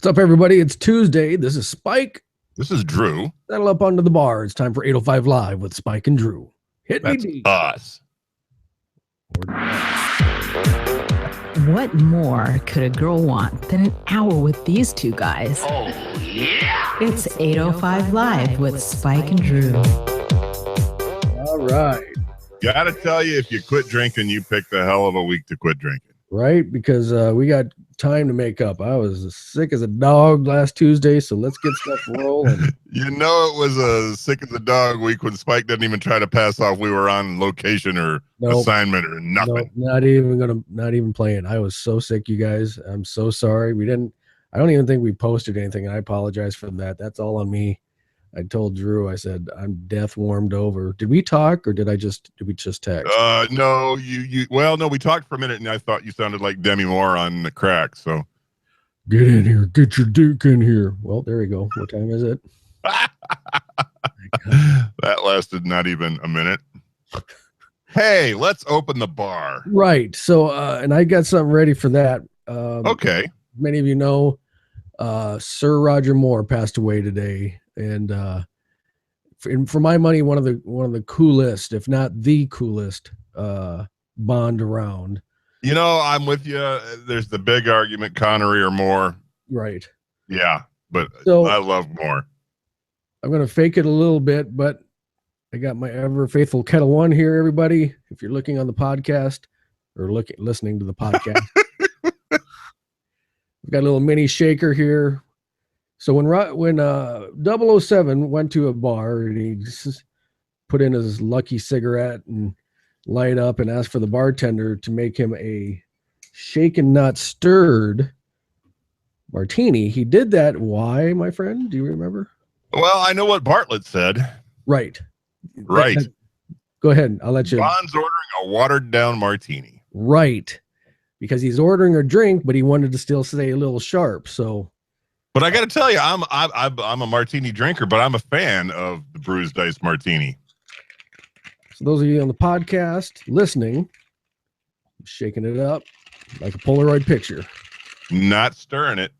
up, everybody? It's Tuesday. This is Spike. This is Drew. Settle up onto the bar. It's time for 805 Live with Spike and Drew. Hit That's me, D. us. What more could a girl want than an hour with these two guys? Oh, yeah. It's 805 Live with Spike and Drew. All right. Gotta tell you, if you quit drinking, you picked a hell of a week to quit drinking. Right? Because we got time to make up. I was as sick as a dog last Tuesday, so let's get stuff rolling. You know, it was a sick as a dog week when Spike didn't even try to pass off we were on location or assignment or nothing. Nope, not even playing. I was so sick, you guys. I'm so sorry. I don't even think we posted anything, and I apologize for that. That's all on me. I told Drew, I said, I'm death warmed over. Did we talk or did we just text? No, no, we talked for a minute and I thought you sounded like Demi Moore on the crack. So get in here, get your dick in here. Well, there we go. What time is it? That lasted not even a minute. Hey, let's open the bar. Right. So, and I got something ready for that. Okay. Many of you know, Sir Roger Moore passed away today. And for my money, one of the coolest, if not the coolest, Bond around. You know, I'm with you. There's the big argument, Connery or Moore. Right. Yeah, but so, I love Moore. I'm going to fake it a little bit, but I got my ever faithful Kettle One here, everybody. If you're looking on the podcast or listening to the podcast, we've got a little mini shaker here. So when 007 went to a bar and he put in his lucky cigarette and light up and asked for the bartender to make him a shaken not stirred martini, he did that. Why, my friend? Do you remember? Well, I know what Bartlett said. Right. Go ahead. I'll let you. Bond's ordering a watered down martini. Right. Because he's ordering a drink, but he wanted to still stay a little sharp. So. But I got to tell you, I'm a martini drinker, but I'm a fan of the bruised ice martini. So those of you on the podcast listening, I'm shaking it up like a Polaroid picture. Not stirring it.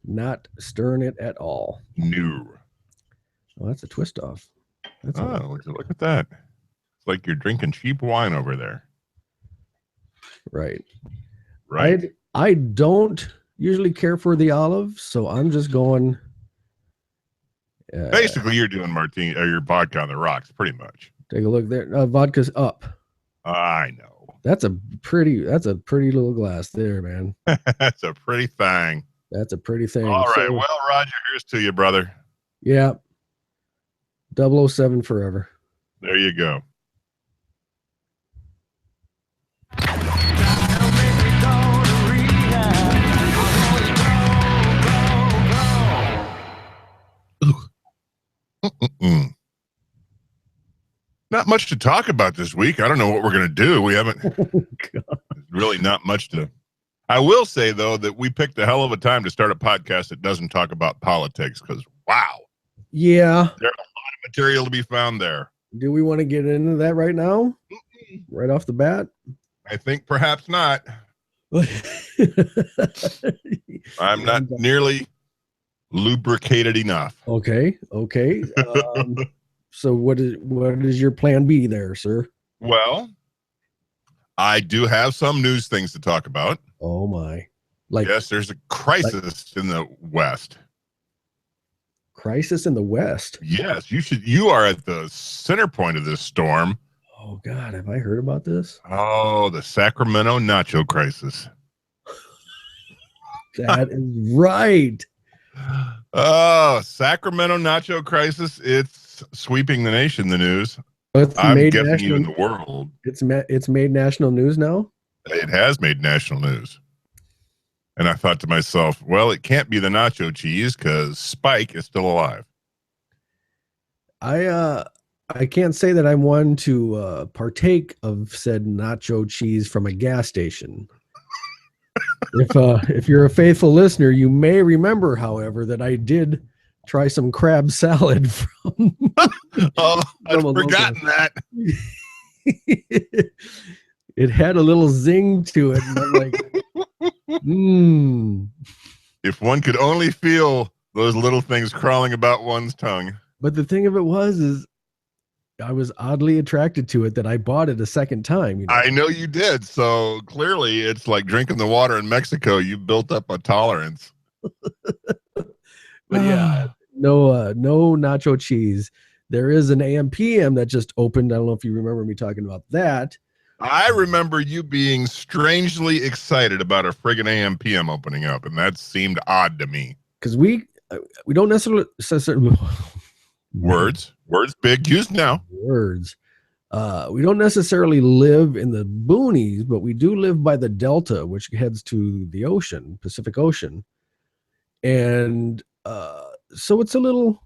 Not stirring it at all. No. Well, that's a twist off. Look at that. It's like you're drinking cheap wine over there. Right. Right. I don't usually care for the olive, so I'm just going. Basically, you're doing martini or your vodka on the rocks, pretty much. Take a look there. Vodka's up. I know. That's a pretty little glass there, man. That's a pretty thing. That's a pretty thing. All right. Well, Roger, here's to you, brother. Yeah. 007 forever. There you go. Not much to talk about this week. I don't know what we're going to do. We haven't really not much to. I will say, though, that we picked a hell of a time to start a podcast that doesn't talk about politics because, wow. Yeah. There's a lot of material to be found there. Do we want to get into that right now? Right off the bat? I think perhaps not. I'm not nearly lubricated enough. Okay. So what is your plan B there, sir? Well, I do have some news things to talk about. Oh my. Yes, there's a crisis in the West. Crisis in the West? Yes, you are at the center point of this storm. Oh God, have I heard about this? Oh, the Sacramento nacho crisis. That is right. Oh, Sacramento nacho crisis. It's sweeping the nation, the news. I'm guessing even the world. It's made national news now? It has made national news. And I thought to myself, well, it can't be the nacho cheese because Spike is still alive. I can't say that I'm one to partake of said nacho cheese from a gas station. If you're a faithful listener, you may remember, however, that I did try some crab salad from. Oh, I'd forgotten that. It had a little zing to it, and I'm like, If one could only feel those little things crawling about one's tongue. But the thing of it is I was oddly attracted to it that I bought it a second time. I know you did. So clearly it's like drinking the water in Mexico. You built up a tolerance. But yeah, no nacho cheese. There is an AM/PM that just opened. I don't know if you remember me talking about that. I remember you being strangely excited about a friggin' AM/PM opening up, and that seemed odd to me. Because we don't necessarily words big used now. Words. We don't necessarily live in the boonies, but we do live by the Delta, which heads to the ocean, Pacific Ocean. And so it's a little,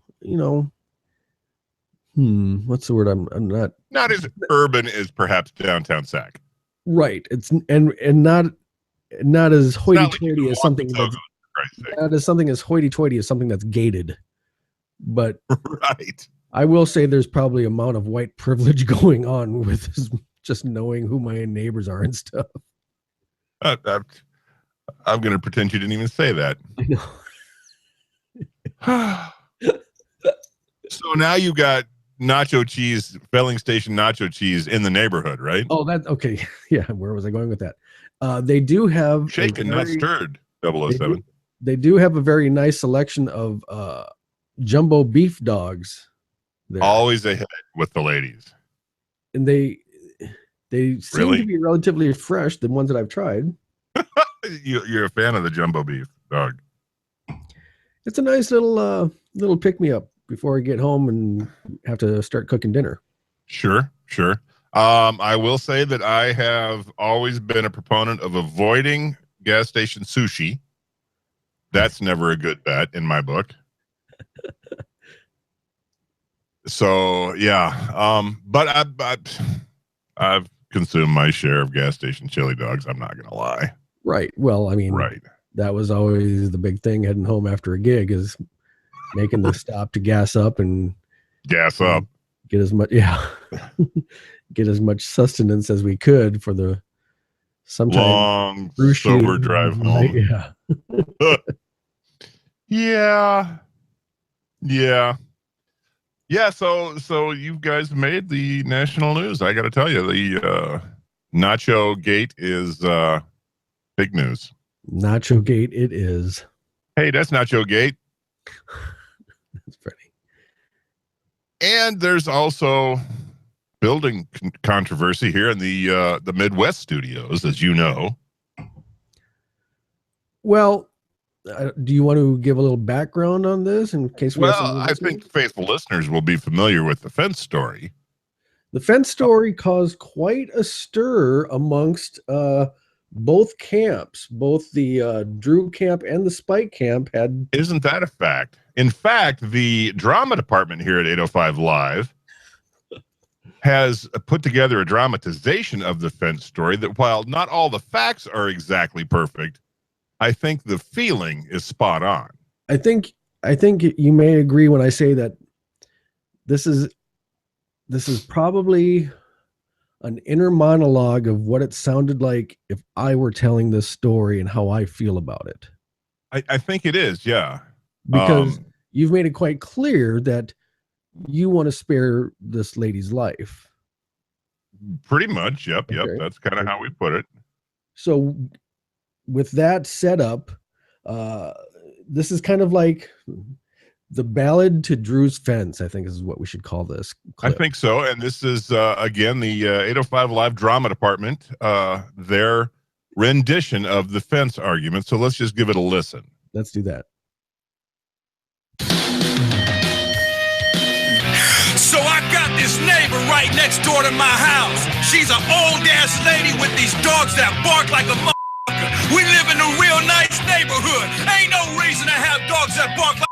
what's the word? I'm not as urban as perhaps downtown Sac. Right. It's and not as hoity-toity as something that's not as something as hoity-toity as something that's gated. But right. I will say there's probably an amount of white privilege going on with just knowing who my neighbors are and stuff. I'm going to pretend you didn't even say that. I know. So now you got nacho cheese, filling station nacho cheese in the neighborhood, right? Oh, that okay. Yeah, where was I going with that? They do have shaken, not stirred. 007. They do have a very nice selection of jumbo beef dogs. There. Always ahead with the ladies. And they seem to be relatively fresh, the ones that I've tried. You're a fan of the jumbo beef dog. It's a nice little pick-me-up before I get home and have to start cooking dinner. Sure. I will say that I have always been a proponent of avoiding gas station sushi. That's never a good bet in my book. So yeah, but I've consumed my share of gas station chili dogs. I'm not gonna lie. Right. Well, I mean, that was always the big thing heading home after a gig is making the stop to gas up and get as much get as much sustenance as we could for the sometimes long sober drive home. Yeah. So you guys made the national news. I got to tell you, the Nacho Gate is big news. Nacho Gate, it is. Hey, that's Nacho Gate. That's pretty. And there's also building controversy here in the Midwest studios, as you know. Well, do you want to give a little background on this in case we have some I think faithful listeners will be familiar with the fence story. The fence story caused quite a stir amongst both camps. Both the Drew camp and the Spike camp had. Isn't that a fact? In fact, the drama department here at 805 Live has put together a dramatization of the fence story that, while not all the facts are exactly perfect, I think the feeling is spot on. I think you may agree when I say that this is probably an inner monologue of what it sounded like if I were telling this story and how I feel about it. I think it is, yeah. Because you've made it quite clear that you want to spare this lady's life. Pretty much, yep. That's kind of how we put it. So with that setup, this is kind of like the ballad to Drew's fence, I think is what we should call this clip. I think so. And this is, again, the 805 Live drama department, their rendition of the fence argument. So let's just give it a listen. Let's do that. So I got this neighbor right next door to my house. She's an old-ass lady with these dogs that bark like a motherfucker. We live in a real nice neighborhood. Ain't no reason to have dogs that bark like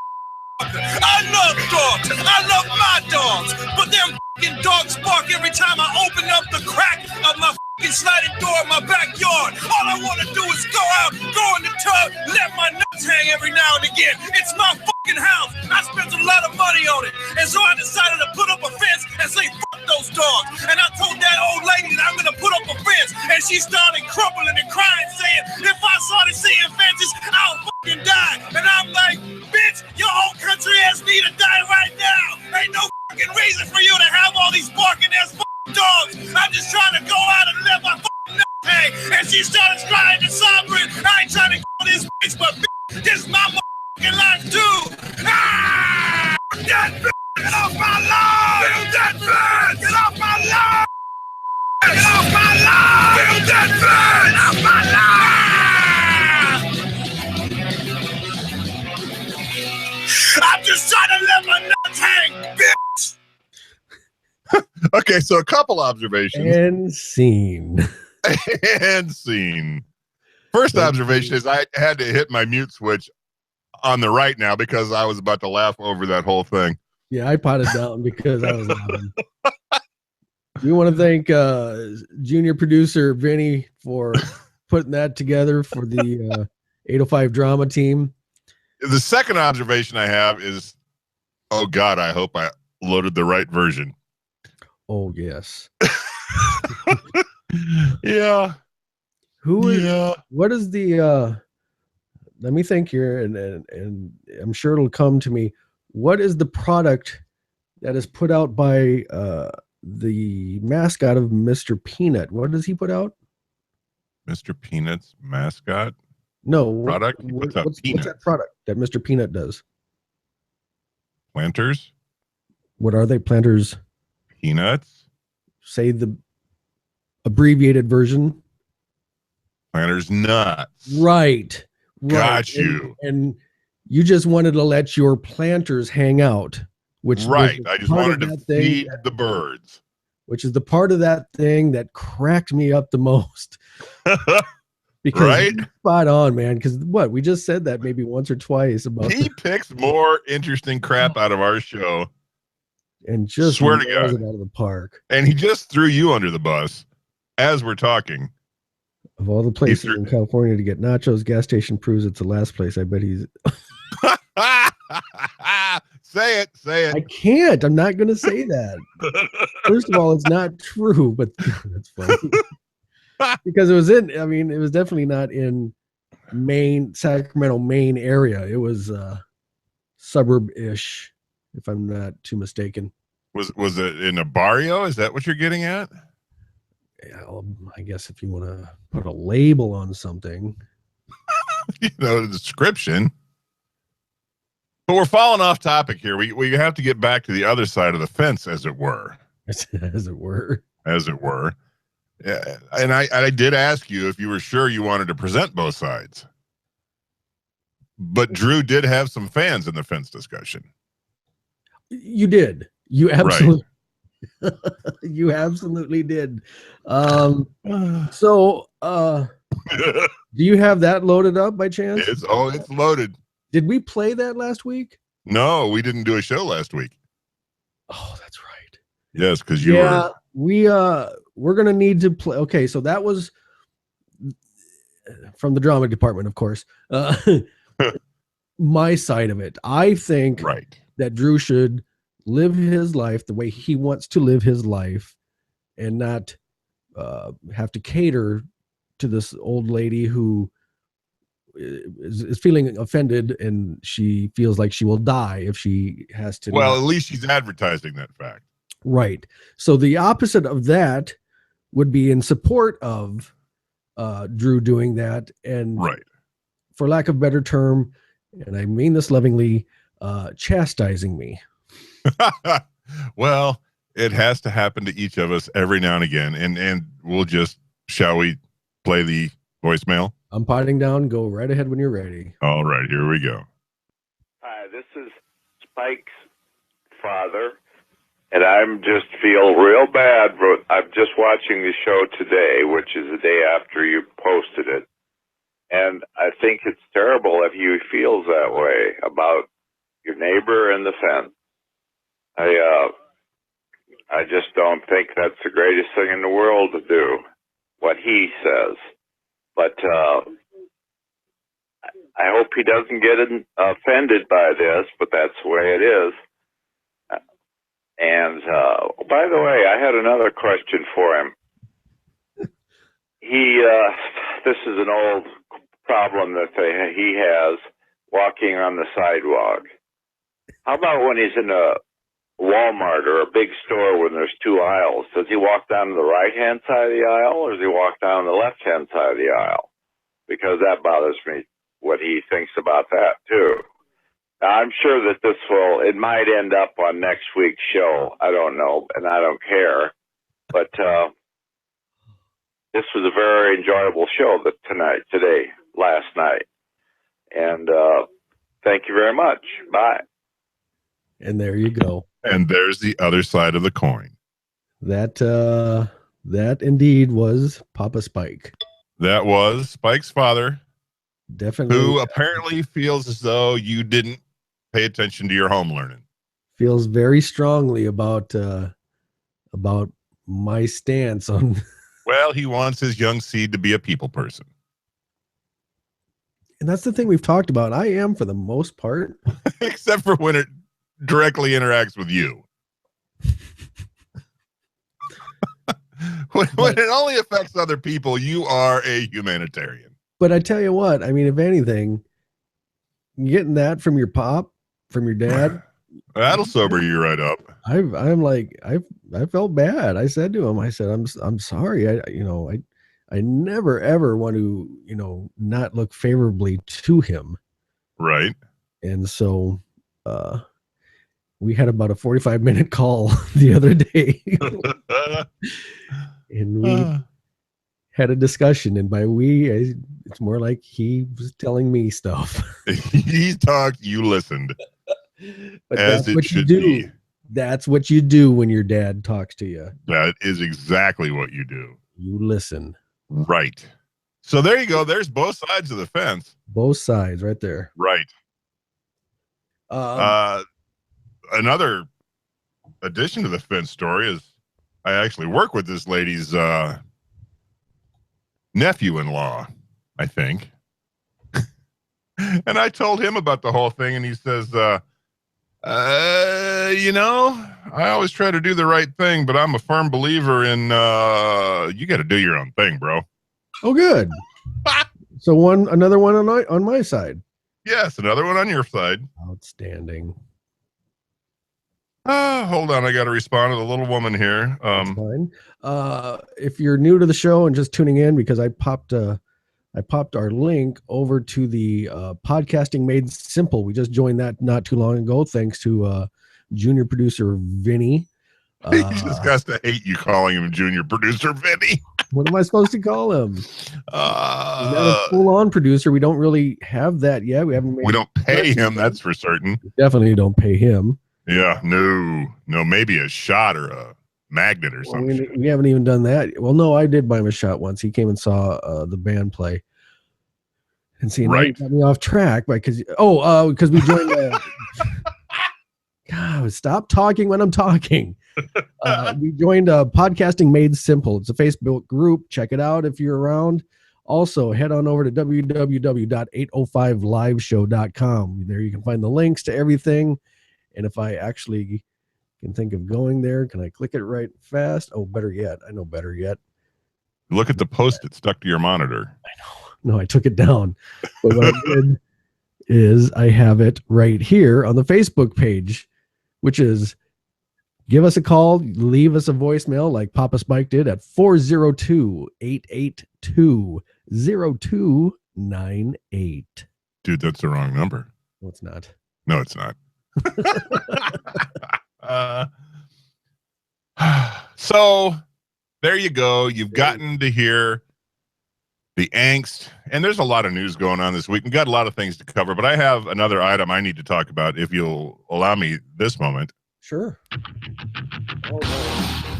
I love dogs. I love my dogs. But them fucking dogs bark every time I open up the crack of my fucking sliding door in my backyard. All I want to do is go out, go in the tub, let my nuts hang every now and again. It's my fucking house. I spent a lot of money on it. And so I decided to put up a fence and say, fuck those dogs. And I told that old lady that I'm going to put up a fence. And she started crumbling and crying, saying, if I started seeing fences, I'll fucking die. place, but this is my motherfucking life too. Ah! That get off my lawn! Build that fence! Get off my lawn! Get off my lawn! Build that fence! Get off my lawn! I'm just trying to let my nuts hang, bitch! Okay, so a couple observations. And scene. And scene. First observation is I had to hit my mute switch on the right now because I was about to laugh over that whole thing. Yeah, I potted down because I was laughing. We want to thank junior producer Vinny for putting that together for the 805 drama team. The second observation I have is, oh God, I hope I loaded the right version. Oh, yes. Yeah. What is the let me think here, and I'm sure it'll come to me. What is the product that is put out by the mascot of Mr. Peanut? What does he put out? Mr. Peanut's mascot? No. Product? He puts out What's peanuts. that product that Mr. Peanut does? Planters? What are they? Planters? Peanuts? Say the abbreviated version. Planters nuts. Right. Got you. And you just wanted to let your planters hang out, which right. I just wanted to feed the birds. Which is the part of that thing that cracked me up the most. Because right? Spot on, man. Because we just said that maybe once or twice about he picks more interesting crap out of our show. And just swear to God, it out of the park. And he just threw you under the bus as we're talking. Of all the places in California to get nachos, gas station proves it's the last place. I bet he's. Say it. I can't. I'm not going to say that. First of all, it's not true, but that's funny. Because it was definitely not in Sacramento, Maine area. It was suburb-ish, if I'm not too mistaken. Was it in a barrio? Is that what you're getting at? Yeah, well, I guess if you want to put a label on something. The description. But we're falling off topic here. We have to get back to the other side of the fence, as it were. As it were. Yeah, and I did ask you if you were sure you wanted to present both sides. But Drew did have some fans in the fence discussion. You did. You absolutely you absolutely did. So do you have that loaded up by chance? It's loaded. Did we play that last week? No, we didn't do a show last week. Oh, that's right. Yes, because you were. We're gonna need to play. Okay, so that was from the drama department, of course. My side of it. I think that Drew should live his life the way he wants to live his life, and not have to cater to this old lady who is feeling offended, and she feels like she will die if she has to. Well, at least she's advertising that fact. Right. So the opposite of that would be in support of Drew doing that, and for lack of a better term, and I mean this lovingly, chastising me. Well, it has to happen to each of us every now and again, and we'll just, shall we play the voicemail? I'm potting down. Go right ahead when you're ready. All right, here we go. Hi, this is Spike's father, and I'm just feel real bad. I'm just watching the show today, which is the day after you posted it, and I think it's terrible that he feels that way about your neighbor and the fence. I just don't think that's the greatest thing in the world to do, what he says. But I hope he doesn't get offended by this, but that's the way it is. And by the way, I had another question for him. This is an old problem that he has, walking on the sidewalk. How about when he's in a Walmart or a big store when there's two aisles? Does he walk down the right-hand side of the aisle, or does he walk down the left-hand side of the aisle? Because that bothers me what he thinks about that too. Now, I'm sure that it might end up on next week's show. I don't know, and I don't care. But this was a very enjoyable show last night. And thank you very much. Bye. And there you go. And there's the other side of the coin. That indeed was Papa Spike. That was Spike's father. Definitely. Who apparently feels as though you didn't pay attention to your home learning. Feels very strongly about my stance on. Well, he wants his young seed to be a people person. And that's the thing we've talked about. I am for the most part. Except for when it directly interacts with you. when it only affects other people, you are a humanitarian. But I tell you what, I mean, if anything, getting that from your pop, from your dad, that'll sober you right up. I felt bad. I said to him, I'm sorry. I never ever want to, not look favorably to him. Right. And so we had about a 45-minute call the other day. And we had a discussion, and by it's more like he was telling me stuff. He talked, you listened. But as it should be. That's what you do when your dad talks to you. That is exactly what you do. You listen. Right. So there you go. There's both sides of the fence. Both sides right there. Right. Another addition to the fence story is I actually work with this lady's nephew-in-law, I think. And I told him about the whole thing, and he says, I always try to do the right thing, but I'm a firm believer in you got to do your own thing, bro. Oh, good. So another one on my side. Yes, another one on your side. Outstanding. Hold on, I got to respond to the little woman here. That's fine. If you're new to the show and just tuning in, because I popped our link over to the Podcasting Made Simple. We just joined that not too long ago, thanks to junior producer Vinny. He just got to hate you calling him junior producer Vinny. What am I supposed to call him? He's not a full-on producer. We don't really have that yet. We don't pay him, that's for certain. We definitely don't pay him. Yeah, no, maybe a shot or a magnet or something. We haven't even done that. Well, no, I did buy him a shot once. He came and saw the band play. And see, now you got me off track because we joined. God, stop talking when I'm talking. We joined Podcasting Made Simple. It's a Facebook group. Check it out if you're around. Also, head on over to www.805liveshow.com. There you can find the links to everything. And if I actually can think of going there, can I click it right fast? Oh, better yet. I know better yet. Look at the post-it stuck to your monitor. I know. No, I took it down. But what I did is I have it right here on the Facebook page, which is give us a call, leave us a voicemail like Papa Spike did at 402-882-0298. Dude, that's the wrong number. No, it's not. No, it's not. So there you go. You've gotten to hear the angst, and there's a lot of news going on this week. We've got a lot of things to cover, but I have another item I need to talk about if you'll allow me this moment. Sure.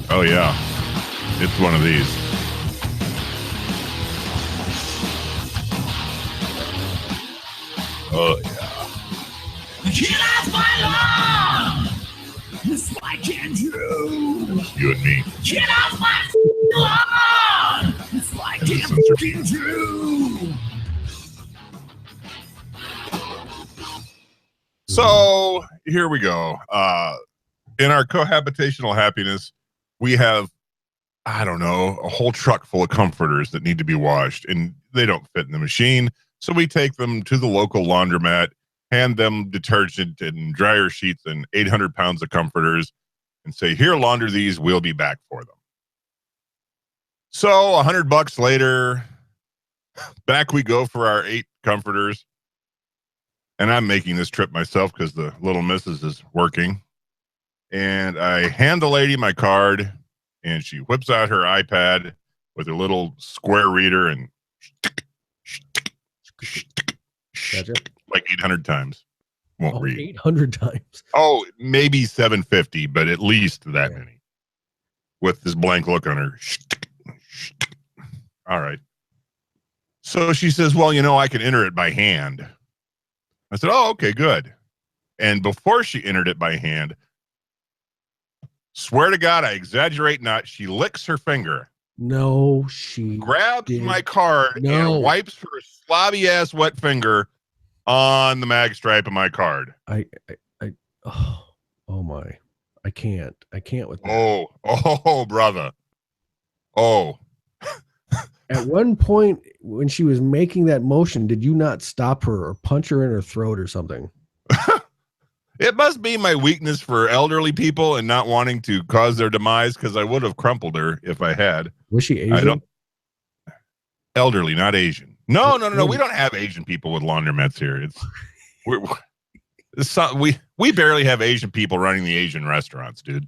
Oh yeah, it's one of these. Oh yeah. Get off my lawn! It's like Andrew! You and me. Get off my lawn! It's like Andrew! So here we go. In our cohabitational happiness, we have, I don't know, a whole truck full of comforters that need to be washed, and they don't fit in the machine. So we take them to the local laundromat, hand them detergent and dryer sheets and 800 pounds of comforters and say, here, launder these. We'll be back for them. So $100 later, back we go for our 8 comforters. and I'm making this trip myself because the little missus is working. And I hand the lady my card, and she whips out her iPad with her little square reader and Gotcha. like 800 times. Won't read. 800 times. Oh, maybe 750, but at least that Yeah. many. With this blank look on her. All right. So she says, well, I can enter it by hand. I said, oh, okay, good. And before she entered it by hand, swear to God, I exaggerate not, she licks her finger. No, she Grabs did. my card No. and wipes her slobby ass wet finger on the mag stripe of my card. Oh my. I can't with that. Oh, brother. Oh. At one point when she was making that motion, did you not stop her or punch her in her throat or something? It must be my weakness for elderly people and not wanting to cause their demise, because I would have crumpled her if I had. Was she Asian? Elderly, not Asian. No. We don't have Asian people with laundromats here. We barely have Asian people running the Asian restaurants, dude.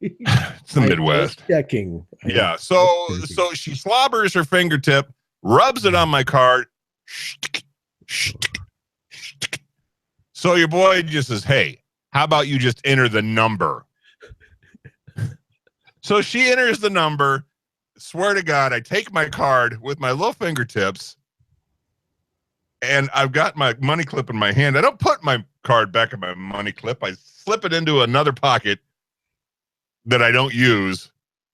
It's the Midwest. Checking. Yeah. So she slobbers her fingertip, rubs it on my card. So your boy just says, hey, how about you just enter the number? So she enters the number. Swear to God, I take my card with my little fingertips, and I've got my money clip in my hand. I don't put my card back in my money clip. I slip it into another pocket that I don't use.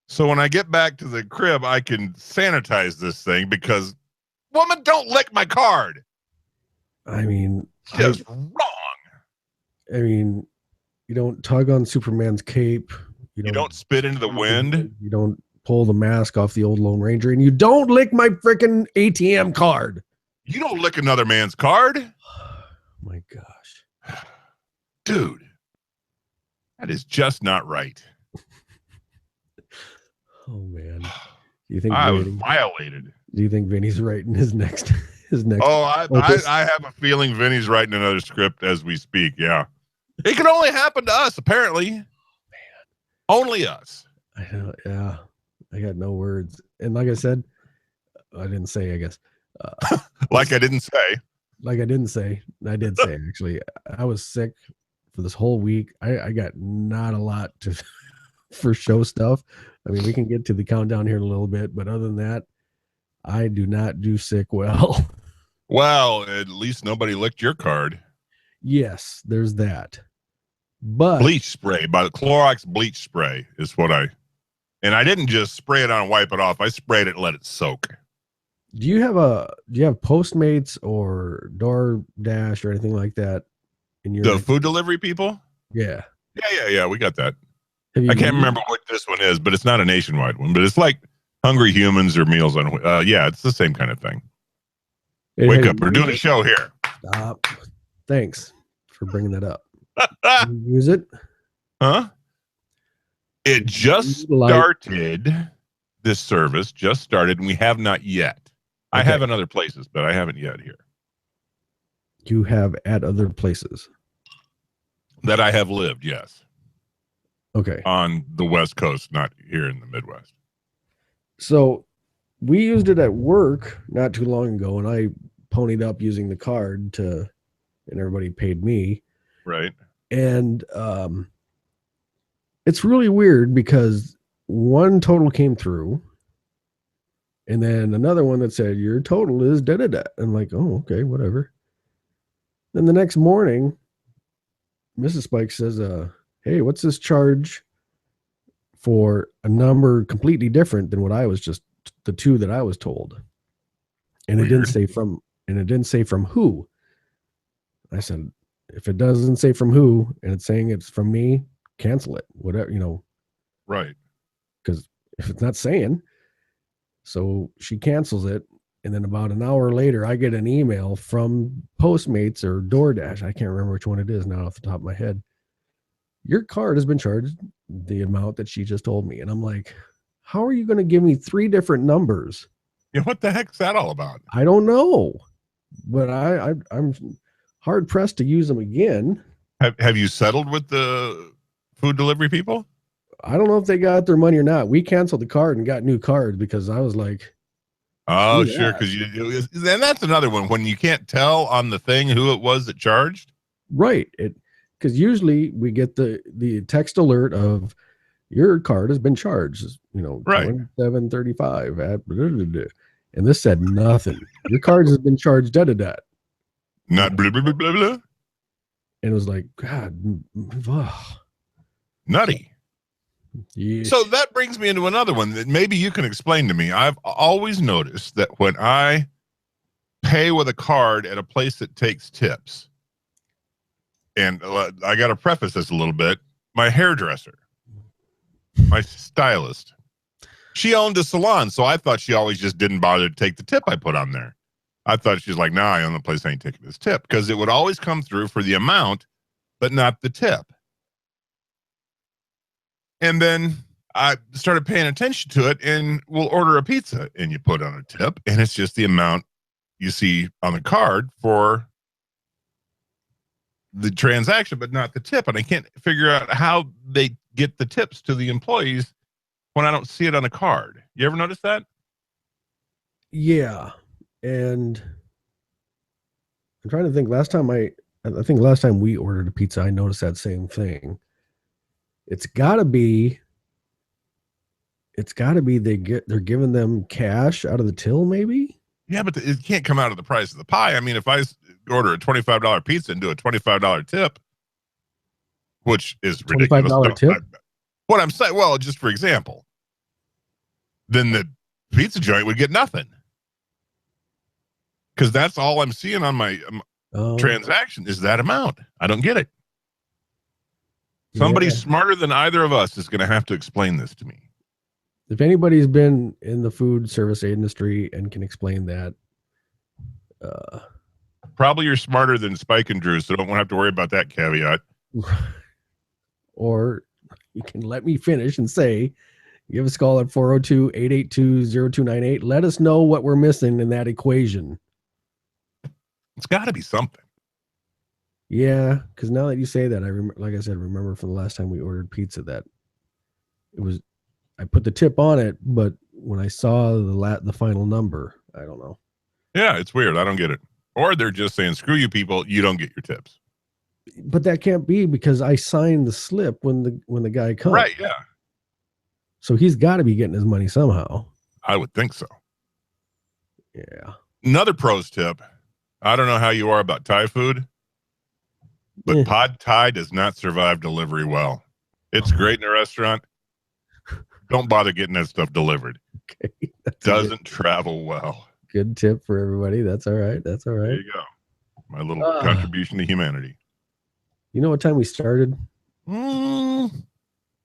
So when I get back to the crib, I can sanitize this thing, because woman, don't lick my card. I mean, Just wrong. I mean, you don't tug on Superman's cape. You don't spit into the wind. You don't pull the mask off the old Lone Ranger, and you don't lick my freaking ATM card. You don't lick another man's card. My gosh. Dude, that is just not right. Oh man. Do you think I was violated? Do you think Vinny's writing his next Oh, I have a feeling Vinny's writing another script as we speak. Yeah. It can only happen to us, apparently. Man. Only us. Yeah. I got no words. And like I said, I didn't say, I guess. Like I didn't say. Like I didn't say. I did say, actually. I was sick for this whole week. I got not a lot for show stuff. I mean, we can get to the countdown here in a little bit, but other than that, I do not do sick well. Well, at least nobody licked your card. Yes, there's that. But bleach spray, by the Clorox bleach spray is what and I didn't just spray it on and wipe it off. I sprayed it and let it soak. Do you have Postmates or DoorDash or anything like that in your food delivery people? Yeah. Yeah. We got that. I can't remember what this one is, but it's not a nationwide one. But it's like Hungry Humans or Meals on. Yeah, it's the same kind of thing. Wake up! We're doing a show here. Stop. Thanks for bringing that up. Use it? Huh? It just started. This service just started, and we have not yet. Okay. I have in other places, but I haven't yet here. You have at other places that I have lived, yes. Okay. On the West Coast, not here in the Midwest. So we used it at work not too long ago, and I ponied up using the card and everybody paid me. Right. And it's really weird because one total came through, and then another one that said your total is da-da-da. I'm like, oh, okay, whatever. Then the next morning, Mrs. Spike says, hey, what's this charge for a number completely different than what I was just the two that I was told? And weird. It didn't say from who. I said, if it doesn't say from who and it's saying it's from me, cancel it, whatever, Right. Because if it's not saying, so she cancels it. And then about an hour later, I get an email from Postmates or DoorDash. I can't remember which one it is now off the top of my head. Your card has been charged the amount that she just told me. And I'm like, how are you going to give me three different numbers? Yeah, what the heck's that all about? I don't know. but I'm hard pressed to use them again. Have you settled with the food delivery people? I don't know if they got their money or not. We canceled the card and got new cards because I was like, oh, sure. Because and that's another one when you can't tell on the thing who it was that charged. Right. Because usually we get the text alert of your card has been charged, right. 2735 at blah, blah, blah. And this said nothing. Your card has been charged da. Not blah blah blah blah blah. And it was like, God, nutty. Yeah. So that brings me into another one that maybe you can explain to me. I've always noticed that when I pay with a card at a place that takes tips, and I got to preface this a little bit, my hairdresser, my stylist, she owned a salon, so I thought she always just didn't bother to take the tip I put on there. I thought she's like, I own the place, I ain't taking this tip, because it would always come through for the amount, but not the tip. And then I started paying attention to it, and we'll order a pizza, and you put on a tip, and it's just the amount you see on the card for the transaction, but not the tip. And I can't figure out how they get the tips to the employees when I don't see it on a card. You ever notice that? Yeah. And I'm trying to think. Last time last time we ordered a pizza, I noticed that same thing. It's gotta be they're giving them cash out of the till, maybe. Yeah, but it can't come out of the price of the pie. I mean, if I order a $25 pizza and do a $25 tip, which is ridiculous. $25 tip? What I'm saying, well, just for example, then the pizza joint would get nothing. Because that's all I'm seeing on my transaction is that amount. I don't get it. Somebody smarter than either of us is going to have to explain this to me. If anybody's been in the food service industry and can explain that, probably you're smarter than Spike and Drew, so don't have to worry about that caveat. Or you can let me finish and say, give us a call at 402-882-0298. Let us know what we're missing in that equation. It's got to be something. Yeah, because now that you say that, remember from the last time we ordered pizza that it was, I put the tip on it, but when I saw the final number, I don't know. Yeah, it's weird. I don't get it. Or they're just saying, screw you people, you don't get your tips. But that can't be because I signed the slip when the guy comes. Right, yeah. So he's got to be getting his money somehow. I would think so. Yeah. Another pros tip. I don't know how you are about Thai food, but Pad Thai does not survive delivery well. It's great in a restaurant. Don't bother getting that stuff delivered. Okay. Doesn't travel well. Good tip for everybody. That's all right. That's all right. There you go. My little contribution to humanity. You know what time we started?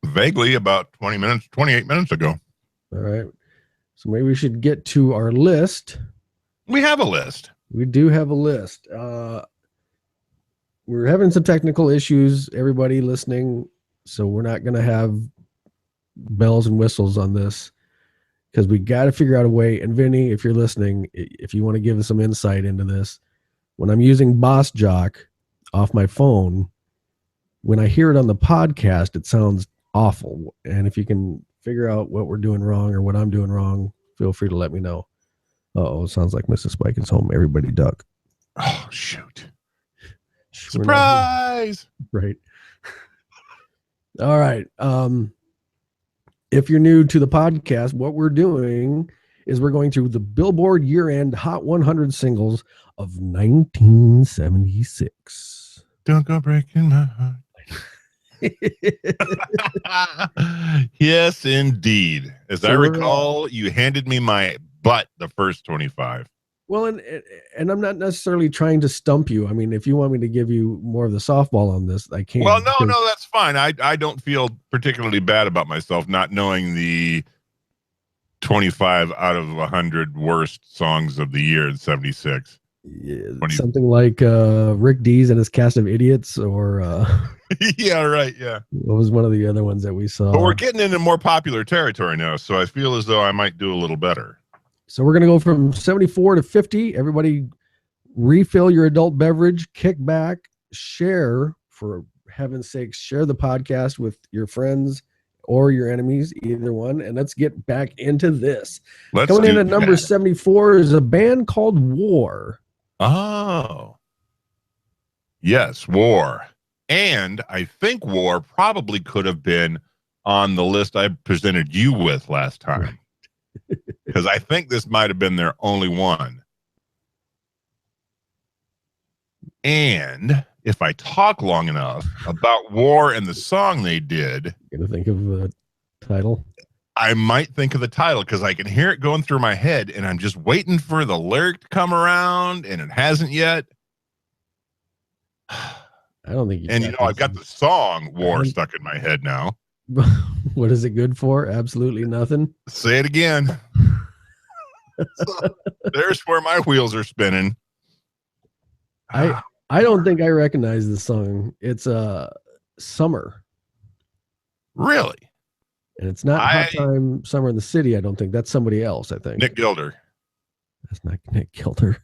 Vaguely about 28 minutes ago. All right. So maybe we should get to our list. We have a list. We do have a list. We're having some technical issues, everybody listening. So we're not going to have bells and whistles on this because we got to figure out a way. And Vinny, if you're listening, if you want to give us some insight into this, when I'm using Boss Jock off my phone, when I hear it on the podcast, it sounds awful. And if you can figure out what we're doing wrong or what I'm doing wrong, feel free to let me know. It sounds like Mrs. Spike is home. Everybody duck. Oh, shoot. Surprise. Right. All right. If you're new to the podcast, what we're doing is we're going through the Billboard year-end Hot 100 singles of 1976. Don't go breaking my heart. Yes, indeed. As I recall, you handed me my butt the first 25. Well, and I'm not necessarily trying to stump you. I mean, if you want me to give you more of the softball on this, I can. Well, no, that's fine. I don't feel particularly bad about myself not knowing the 25 out of 100 worst songs of the year in 76. Yeah, something like Rick Dees and his Cast of Idiots, or yeah, right, yeah. What was one of the other ones that we saw? But we're getting into more popular territory now, so I feel as though I might do a little better. So we're going to go from 74 to 50. Everybody refill your adult beverage, kick back, share, for heaven's sakes, share the podcast with your friends or your enemies, either one. And let's get back into this. Let's Coming in do at number that. 74 is a band called War. Oh, yes, War. And I think War probably could have been on the list I presented you with last time. Because I think this might have been their only one. And if I talk long enough about War and the song they did, Gonna think of the title. I might think of the title because I can hear it going through my head and I'm just waiting for the lyric to come around and it hasn't yet. I don't think And, you know, I've got the song War stuck in my head now. What is it good for? Absolutely nothing. Say it again. So, there's where my wheels are spinning. I don't think I recognize the song. It's Summer. Really? And it's not Hot Time Summer in the City. I don't think that's somebody else. I think Nick Gilder. That's not Nick Gilder.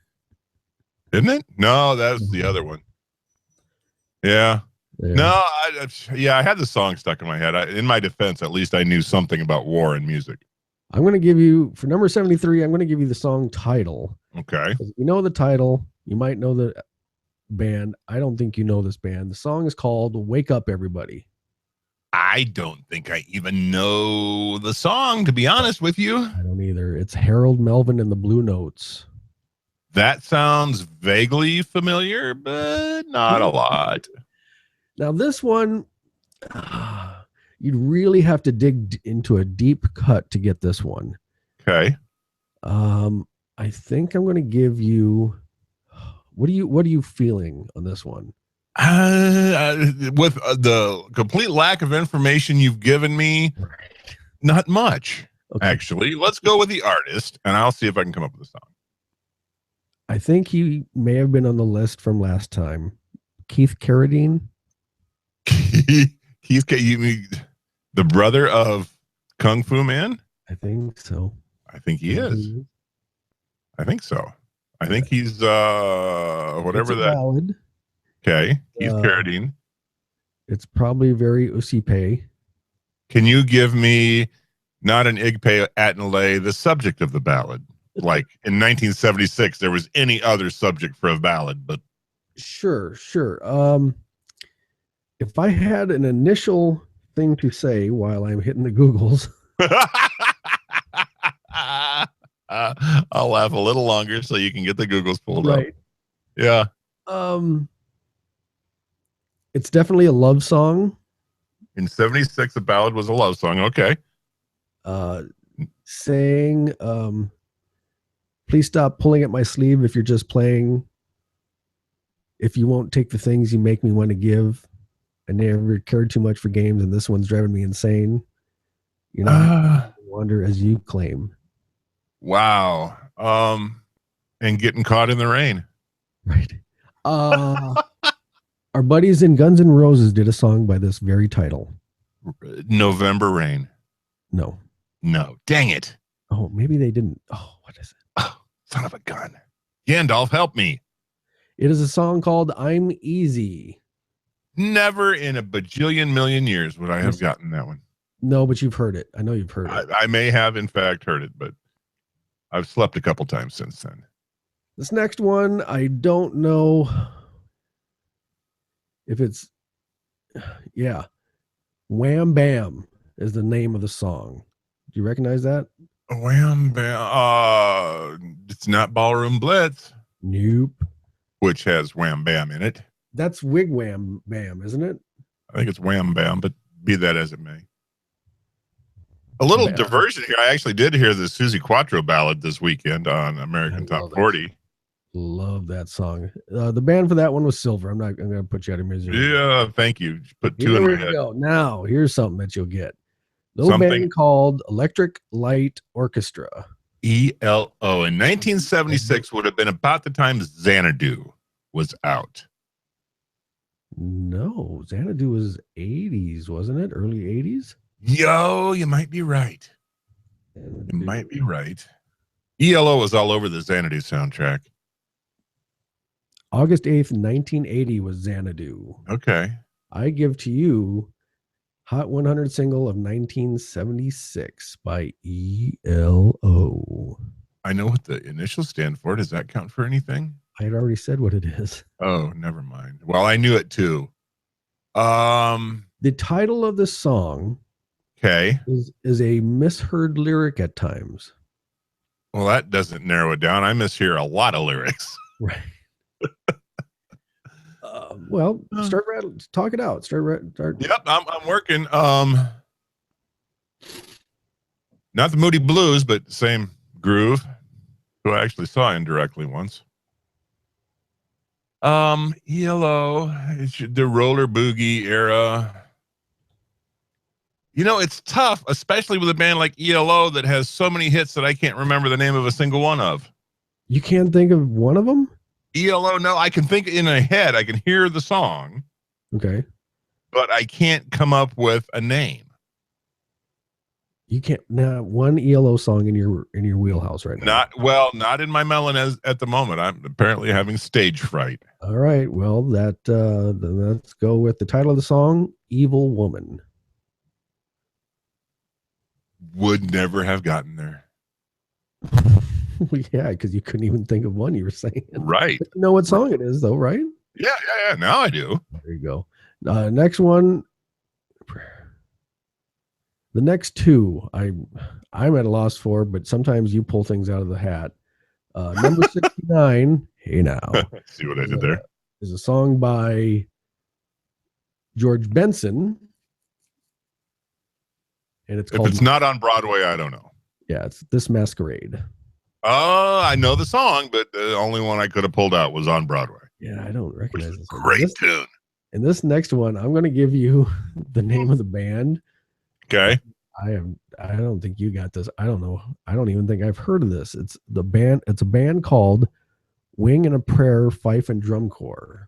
Isn't it? No, that's the other one. Yeah. No, I had the song stuck in my head. In my defense, at least I knew something about war and music. I'm going to give you, for number 73, I'm going to give you the song title. Okay. You know the title. You might know the band. I don't think you know this band. The song is called Wake Up Everybody. I don't think I even know the song, to be honest with you. I don't either. It's Harold Melvin and the Blue Notes. That sounds vaguely familiar, but not a lot. Now, this one, you'd really have to dig into a deep cut to get this one. Okay. I think I'm going to give you. What are you feeling on this one? With the complete lack of information you've given me, not much. Okay. Actually, let's go with the artist, and I'll see if I can come up with a song. I think he may have been on the list from last time. Keith Carradine. You mean the brother of Kung Fu Man? I think so. I think he is. I think so. I think he's whatever that. Ballad. Okay, Keith Carradine. It's probably very Usipe. Can you give me not an Igpe Atenle, the subject of the ballad? Like in 1976, there was any other subject for a ballad, but sure. If I had an initial thing to say while I'm hitting the Googles, I'll laugh a little longer so you can get the Googles pulled up. Yeah. It's definitely a love song. In 76, the ballad was a love song. Okay. Saying, please stop pulling at my sleeve if you're just playing. If you won't take the things you make me want to give. I never cared too much for games, and this one's driving me insane. You know, I wander as you claim. Wow. And getting caught in the rain. Right. Our buddies in Guns N' Roses did a song by this very title. November Rain. No. Dang it. Oh, maybe they didn't. Oh, what is it? Oh, son of a gun. Gandalf, help me. It is a song called I'm Easy. Never in a bajillion million years would I have gotten that one. No, but you've heard it. I know you've heard it. I may have, in fact, heard it, but I've slept a couple times since then. This next one, I don't know if it's, Wham Bam is the name of the song. Do you recognize that? Wham Bam. It's not Ballroom Blitz. Nope. Which has Wham Bam in it. That's Wigwam Bam, isn't it? I think it's Wham Bam, but be that as it may. A little diversion here. I actually did hear the Susie Quattro ballad this weekend on American Top 40. Love that song. The band for that one was Silver. I'm going to put you out of misery. Yeah, thank you. Put two in my head. Go. Now, here's something that you'll get. Little band called Electric Light Orchestra. ELO. In 1976 would have been about the time Xanadu was out. No, Xanadu was 80s, wasn't it? Early 80s? Yo, you might be right. You might be right. ELO was all over the Xanadu soundtrack. August 8th, 1980 was Xanadu. Okay. I give to you Hot 100 single of 1976 by ELO. I know what the initials stand for. Does that count for anything? I had already said what it is. Oh, never mind. Well, I knew it too. The title of the song Okay. is a misheard lyric at times. Well, that doesn't narrow it down. I mishear a lot of lyrics. Right. Start rattling. Talk it out. Start. Yep, I'm working. Not the Moody Blues, but same groove. Who I actually saw indirectly once. ELO, the roller boogie era. You know, it's tough, especially with a band like ELO that has so many hits that I can't remember the name of a single one of. You can't think of one of them? ELO, no, I can think in my head. I can hear the song. Okay. But I can't come up with a name. You can't now one ELO song in your wheelhouse right now. Not in my melon at the moment. I'm apparently having stage fright. All right. Well, then let's go with the title of the song, Evil Woman. Would never have gotten there. Yeah, because you couldn't even think of one you were saying. Right. But you know what song it is, though, right? Yeah. Now I do. There you go. Next one. The next two, I'm at a loss for, but sometimes you pull things out of the hat. Number 69, Hey Now. See what I did there? Is a song by George Benson. And it's called. If it's not on Broadway, I don't know. Yeah, it's This Masquerade. Oh, I know the song, but the only one I could have pulled out was on Broadway. Yeah, I don't recognize this one. Great tune. And this next one, I'm going to give you the name of the band. Okay. I don't think you got this. I don't know. I don't even think I've heard of this. It's a band called Wing and a Prayer Fife and Drum Corps.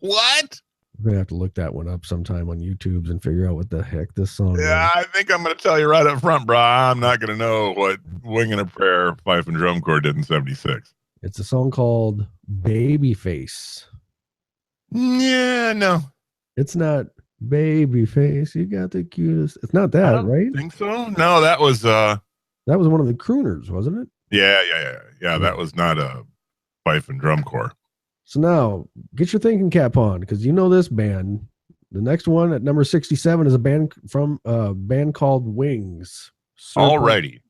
What? We're gonna have to look that one up sometime on YouTube and figure out what the heck this song is. Yeah, I think I'm going to tell you right up front, bro. I'm not going to know what Wing and a Prayer, Fife and Drum Corps did in 76. It's a song called Babyface. Yeah, no. It's not Babyface. You got the cutest. It's not that, right? Think so? No, that was That was one of the crooners, wasn't it? Yeah. That was not a Fife and Drum Corps. So now, get your thinking cap on, because you know this band. The next one at number 67 is a band called Wings. Alrighty.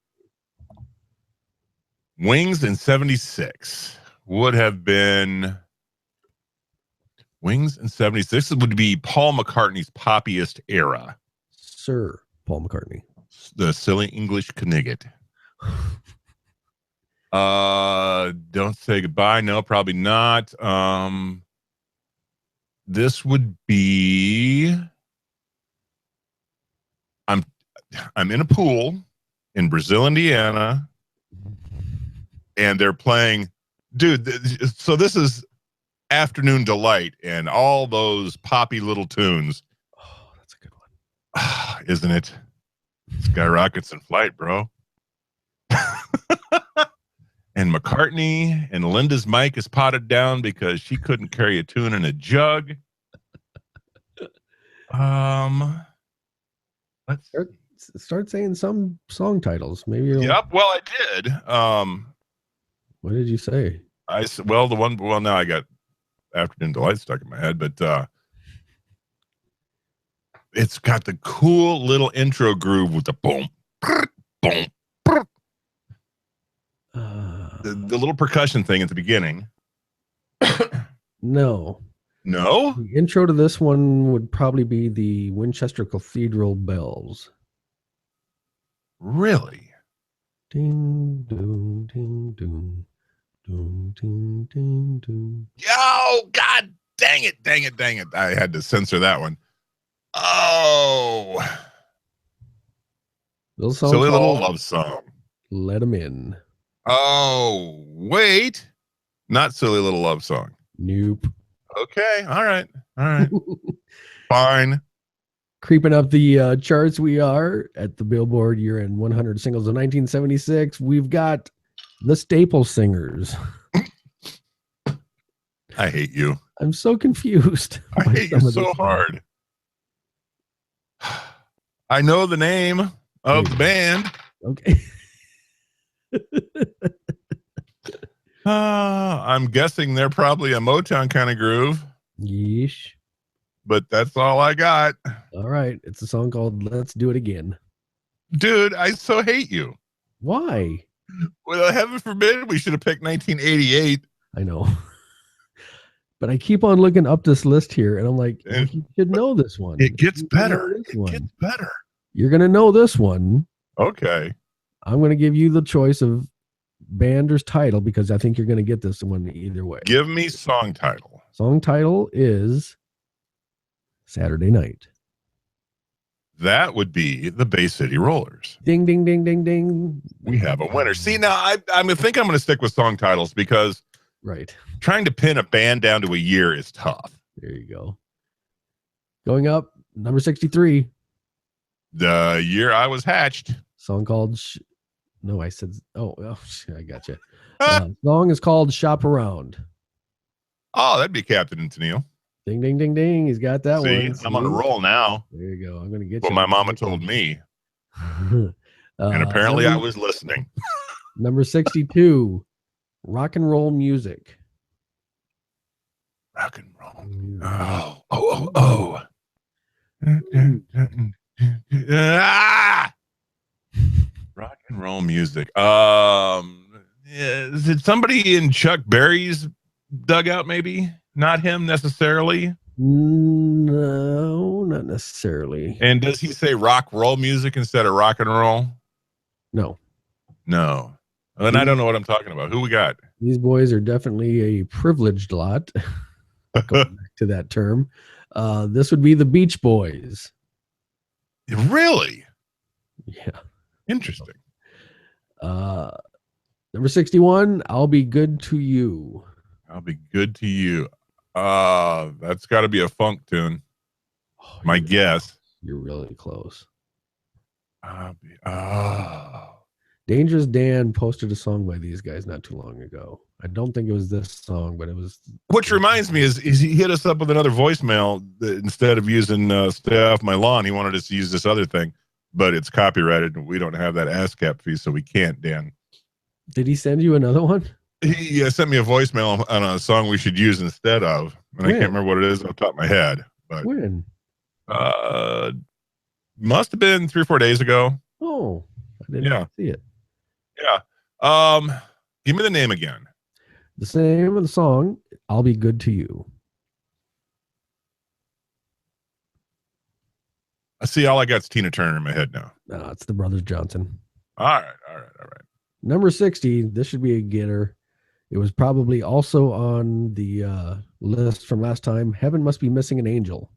Wings in 76 would have been Wings in 76 would be Paul McCartney's poppiest era. Sir Paul McCartney. The Silly English Knigget. Don't Say Goodbye. No, probably not. This would be I'm in a pool in Brazil, Indiana, and they're playing, dude. So this is Afternoon Delight and all those poppy little tunes. Oh, that's a good one. Isn't it? Skyrockets in Flight, bro. And McCartney and Linda's mic is potted down because she couldn't carry a tune in a jug. Let's start saying some song titles. Maybe. Yep. Well, I did. What did you say? Now I got Afternoon Delight stuck in my head, but it's got the cool little intro groove with the boom, boom. The little percussion thing at the beginning. No. The intro to this one would probably be the Winchester Cathedral bells. Really? Ding, doom, ding, doom. Doom, ding, ding, doom. Yo, God dang it. I had to censor that one. Oh. Silly little love song. Let 'em in. Oh, wait. Not Silly Little Love Song. Nope. Okay. All right. Fine. Creeping up the charts, we are at the Billboard year-end 100 singles of 1976. We've got the Staple Singers. I hate you. I'm so confused. I by hate you some of so this. hard. I know the name of the band. Okay. I'm guessing they're probably a Motown kind of groove, Yeesh. but that's all I got. All right. It's a song called Let's Do It Again. Dude, I so hate you. Why? Well, heaven forbid we should have picked 1988. I know. But I keep on looking up this list here, and I'm like, And- you should know this one. It gets You should know better. this It one. gets better. You're going to know this one. Okay. I'm going to give you the choice of band or title because I think you're going to get this one either way. Give me song title. Song title is Saturday Night. That would be the Bay City Rollers. Ding, ding, ding, ding, ding. We have a winner. See, now I think I'm going to stick with song titles because Right. trying to pin a band down to a year is tough. There you go. Going up, number 63. The year I was hatched. Song called No, I said I got you. Song is called Shop Around. Oh, that'd be Captain and Tennille. Ding, ding, ding, ding. He's got that See, one. I'm on a roll now. There you go. I'm going to get What you. my mama told me. And apparently I was listening. Number 62, Rock and Roll Music. Rock and roll. Oh. Ah! Rock and roll music. Is it somebody in Chuck Berry's dugout? Maybe not him necessarily. No, not necessarily. And does he say rock roll music instead of rock and roll? No. And I don't know what I'm talking about. Who we got? These boys are definitely a privileged lot. Going back to that term. This would be the Beach Boys. Really? Yeah. Interesting. Number 61, I'll Be Good to You. I'll be good to you. That's got to be a funk tune. Oh, My guess. You're really close. Oh. Dangerous Dan posted a song by these guys not too long ago. I don't think it was this song, but it was. Which reminds me, is he hit us up with another voicemail that instead of using "Stay Off My Lawn," he wanted us to use this other thing, but it's copyrighted and we don't have that ASCAP fee, so we can't. Dan, did he send you another one? He sent me a voicemail on a song we should use instead of, and When? I can't remember what it is off the top of my head, but When? must have been 3 or 4 days ago. Oh, I didn't see it. Yeah. Give me the name again. The name of the song, I'll Be Good to You. I see. All I got is Tina Turner in my head now. No, it's the Brothers Johnson. All right. Number 60, this should be a getter. It was probably also on the list from last time. Heaven Must Be Missing an Angel.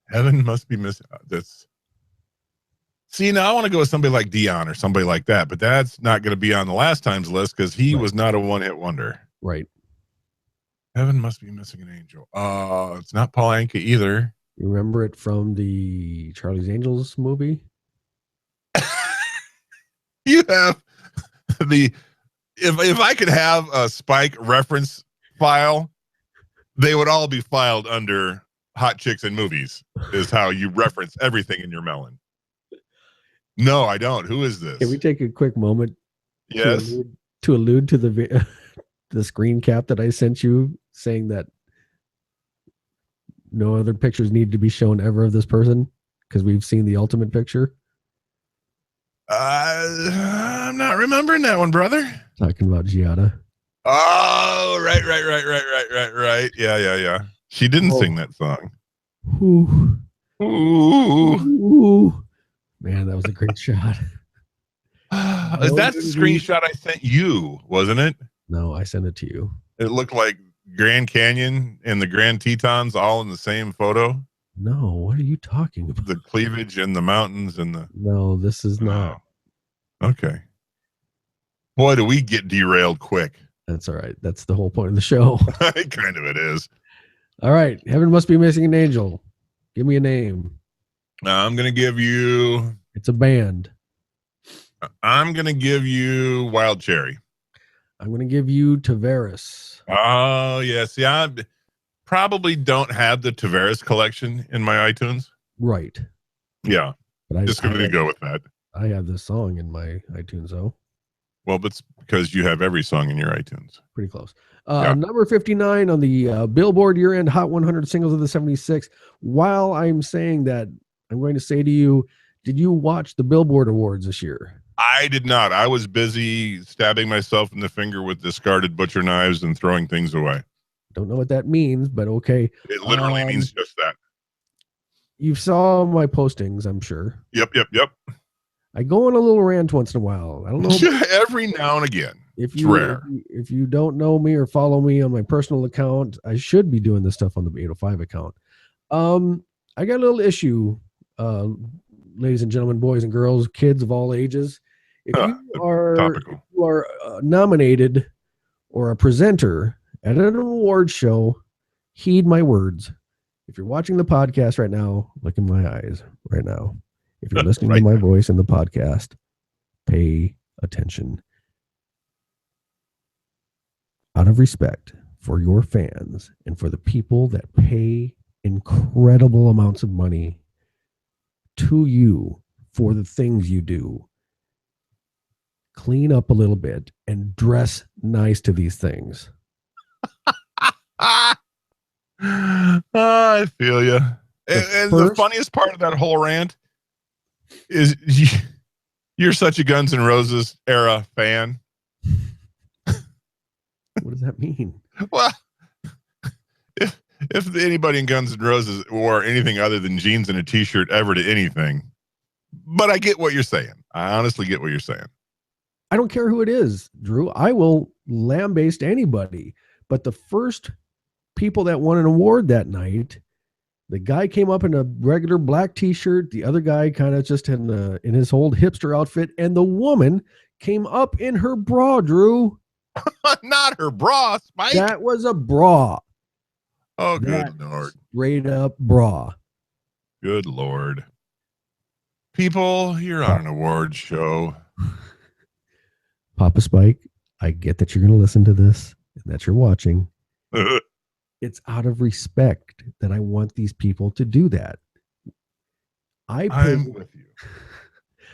Heaven must be missing. That's. See, now I want to go with somebody like Dion or somebody like that, but that's not going to be on the last time's list because he was not a one-hit wonder. Right. Heaven must be missing an angel. It's not Paul Anka either. You remember it from the Charlie's Angels movie? You have the if I could have a Spike reference file, they would all be filed under Hot Chicks and Movies, is how you reference everything in your melon. No, I don't. Who is this? Can we take a quick moment Yes. to allude to the screen cap that I sent you saying that no other pictures need to be shown ever of this person because we've seen the ultimate picture? I'm not remembering that one, brother. Talking about Giada. Oh, right. Yeah. She didn't sing that song. Ooh. Ooh. Ooh. Man, that was a great shot. That's the screenshot I sent you, wasn't it? No, I sent it to you. It looked like Grand Canyon and the Grand Tetons all in the same photo. No, what are you talking about? The cleavage and the mountains and the. No, this is not. Okay. Boy, do we get derailed quick. That's all right. That's the whole point of the show. Kind of it is. All right. Heaven Must Be Missing an Angel. Give me a name. I'm going to give you. It's a band. I'm going to give you Wild Cherry. I'm going to give you Tavares. Oh, yeah. See, I probably don't have the Tavares collection in my iTunes. Right. Yeah. But Just going to go with that. I have this song in my iTunes, though. Well, that's because you have every song in your iTunes. Pretty close. Yeah. Number 59 on the Billboard year-end Hot 100 Singles of the 76. While I'm saying that, I'm going to say to you, did you watch the Billboard Awards this year? I did not. I was busy stabbing myself in the finger with discarded butcher knives and throwing things away. Don't know what that means, but okay. It literally means just that. You saw my postings, I'm sure. Yep. I go on a little rant once in a while. I don't know. Every now and again. It's rare. If you don't know me or follow me on my personal account, I should be doing this stuff on the 805 account. I got a little issue, ladies and gentlemen, boys and girls, kids of all ages. If you are nominated or a presenter at an award show, heed my words. If you're watching the podcast right now, look in my eyes right now. If you're listening to my voice in the podcast, pay attention. Out of respect for your fans and for the people that pay incredible amounts of money to you for the things you do, clean up a little bit and dress nice to these things. I feel you. And the funniest part of that whole rant is you're such a Guns N' Roses era fan. What does that mean? Well, if anybody in Guns N' Roses wore anything other than jeans and a t-shirt ever to anything, but I get what you're saying. I honestly get what you're saying. I don't care who it is, Drew. I will lambaste anybody. But the first people that won an award that night, the guy came up in a regular black t-shirt. The other guy kind of just in his old hipster outfit. And the woman came up in her bra, Drew. Not her bra, Spike. That was a bra. Oh, good Lord. Straight up bra. Good Lord. People, you're on an award show. Papa Spike, I get that you're going to listen to this and that you're watching. It's out of respect that I want these people to do that. I'm with you.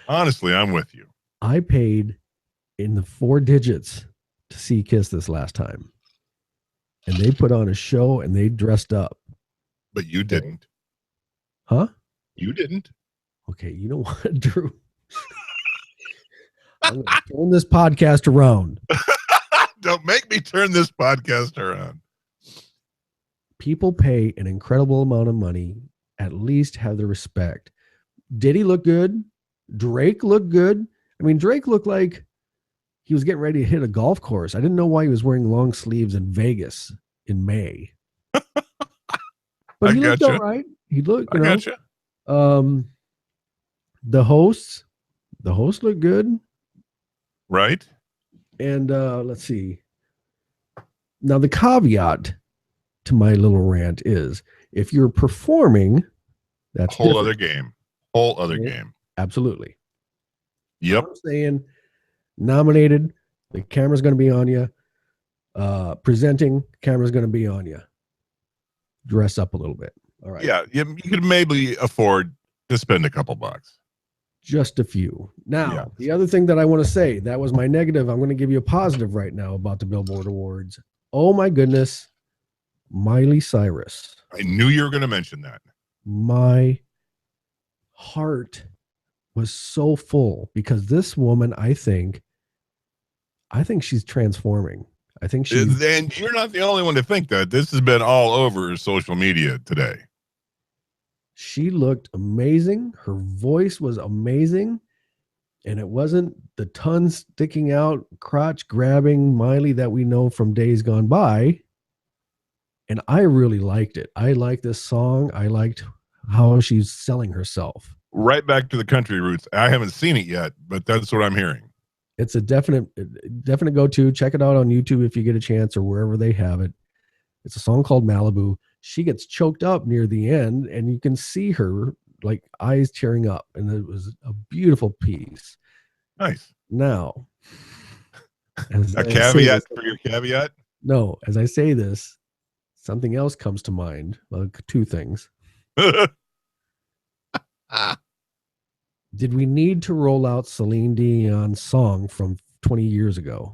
Honestly, I'm with you. I paid in the 4 digits to see Kiss this last time. And they put on a show and they dressed up. But you didn't. Huh? You didn't. Okay, you know what, Drew? I'm going to turn this podcast around. Don't make me turn this podcast around. People pay an incredible amount of money. At least have the respect. Did he look good? Drake looked good. I mean, Drake looked like he was getting ready to hit a golf course. I didn't know why he was wearing long sleeves in Vegas in May. But he looked all right. He looked, you know. Gotcha. The hosts look good. Right. And let's see. Now, the caveat to my little rant is if you're performing, that's whole other game. Whole other game. Absolutely. Yep. I'm saying nominated, the camera's going to be on you. Presenting, camera's going to be on you. Dress up a little bit. All right. Yeah, you could maybe afford to spend a couple bucks. Just a few. Now, The other thing that I want to say, that was my negative. I'm going to give you a positive right now about the Billboard Awards. Oh my goodness. Miley Cyrus. I knew you were going to mention that. My heart was so full because this woman, I think she's transforming. I think she's... And you're not the only one to think that. This has been all over social media today. She looked amazing. Her voice was amazing. And it wasn't the tongue sticking out, crotch grabbing Miley that we know from days gone by. And I really liked it. I liked this song. I liked how she's selling herself. Right back to the country roots. I haven't seen it yet, but that's what I'm hearing. It's a definite go-to. Check it out on YouTube if you get a chance or wherever they have it. It's a song called Malibu. She gets choked up near the end, and you can see her like eyes tearing up, and it was a beautiful piece. Nice. Now, A caveat for your caveat? No, as I say this, something else comes to mind. Like two things. Did we need to roll out Celine Dion's song from 20 years ago?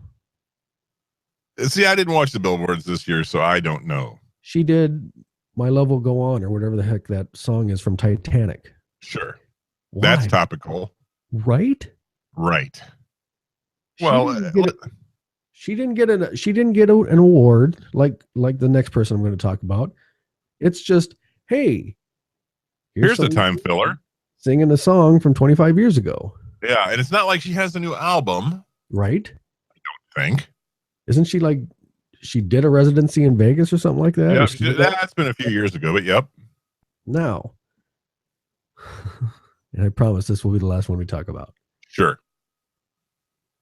See, I didn't watch the Billboards this year, so I don't know. She did My Love Will Go On, or whatever the heck that song is from Titanic. Sure. Why? That's topical. Right? Right. She didn't get an award like the next person I'm going to talk about. It's just, hey, here's the time filler. Singing a song from 25 years ago. Yeah, and it's not like she has a new album. Right? I don't think. Isn't she like, she did a residency in Vegas or something like that? Yeah, that's been a few years ago, but yep. Now, and I promise this will be the last one we talk about. Sure.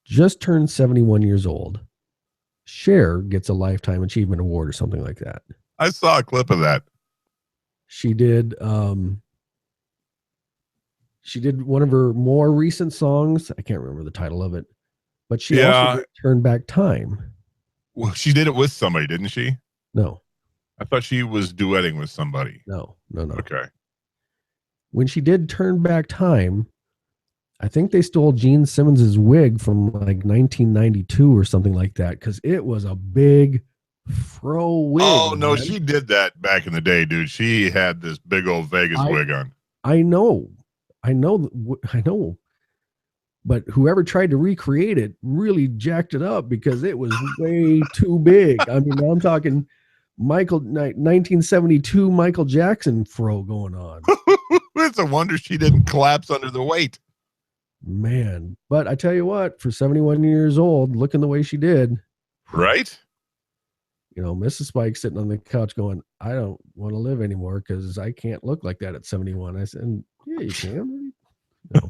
Just turned 71 years old. Cher gets a Lifetime Achievement Award or something like that. I saw a clip of that. She did one of her more recent songs. I can't remember the title of it, but she also did Turn Back Time. Well, she did it with somebody, didn't she? No. I thought she was duetting with somebody. No. Okay. When she did Turn Back Time, I think they stole Gene Simmons's wig from like 1992 or something like that, because it was a big fro wig. Oh, no, she did that back in the day, dude. She had this big old Vegas wig on. I know. But whoever tried to recreate it really jacked it up because it was way too big. I mean, I'm talking 1972 Michael Jackson fro going on. It's a wonder she didn't collapse under the weight. Man, but I tell you what, for 71 years old, looking the way she did. Right? You know, Mrs. Spike sitting on the couch going, I don't want to live anymore because I can't look like that at 71. I said, yeah, you can. No.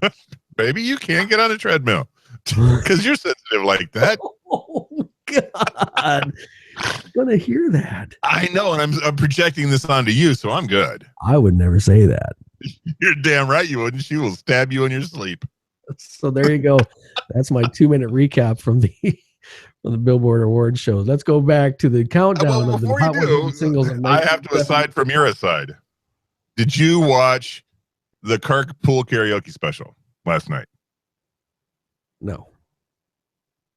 Baby, you can't get on a treadmill because you're sensitive like that. Oh, God. I'm going to hear that. I know, and I'm projecting this onto you, so I'm good. I would never say that. You're damn right you wouldn't. She will stab you in your sleep. So there you go. That's my 2-minute recap from the Billboard Award shows. Let's go back to the countdown of the Hot 100 singles. I have to aside from your aside. Did you watch the Carpool Karaoke special last night? No.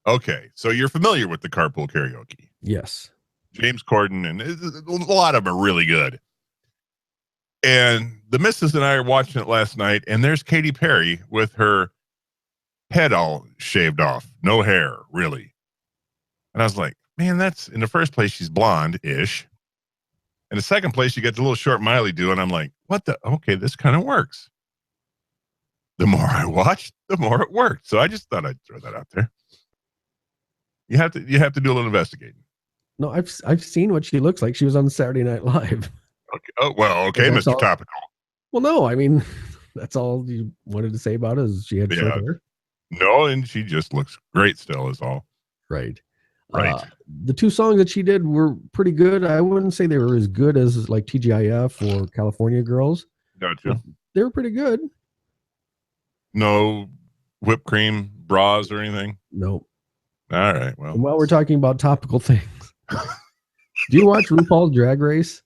Okay, so you're familiar with the Carpool Karaoke? Yes. James Corden, and a lot of them are really good. And the missus and I are watching it last night, and there's Katy Perry with her head all shaved off. No hair, really. And I was like, man, that's, in the first place, she's blonde-ish. In the second place, you get the little short Miley do, and I'm like, what the? Okay, this kind of works. The more I watched, the more it worked. So I just thought I'd throw that out there. You have to do a little investigating. No, I've seen what she looks like. She was on Saturday Night Live. Okay. Oh, well, okay, Mr. All, Topical. Well, no, I mean, that's all you wanted to say about it is she had short hair. No, and she just looks great still is all. Right. Right. The two songs that she did were pretty good. I wouldn't say they were as good as like TGIF or California Girls. Gotcha. They were pretty good. No whipped cream bras or anything? Nope. All right. Well, and while we're talking about topical things, do you watch RuPaul's Drag Race?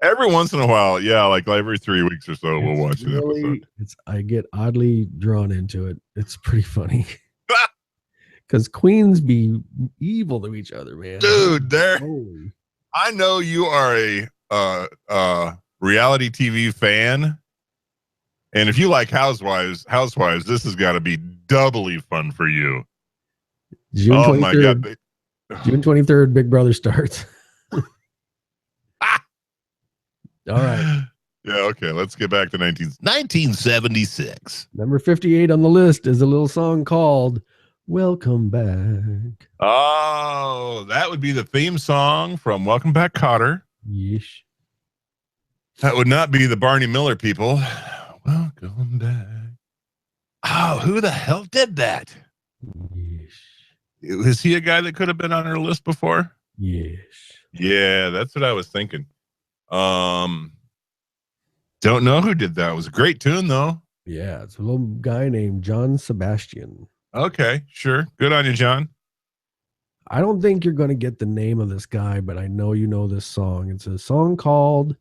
Every once in a while, yeah, like every 3 weeks or so, we'll watch an episode. I get oddly drawn into it. It's pretty funny. Because queens be evil to each other, man. Dude, I know you are a reality TV fan. And if you like Housewives, this has got to be doubly fun for you. June 23rd, my God. June 23rd, Big Brother starts. All right. Yeah, okay. Let's get back to 1976. Number 58 on the list is a little song called Welcome Back. Oh, that would be the theme song from Welcome Back, Kotter. Yeesh. That would not be the Barney Miller people. Welcome back. Oh, who the hell did that? Yeesh. Is he a guy that could have been on our list before? Yes. Yeah, that's what I was thinking. Don't know who did that. It was a great tune, though. Yeah, it's a little guy named John Sebastian. Okay, sure. Good on you, John. I don't think you're going to get the name of this guy, but I know you know this song. It's a song called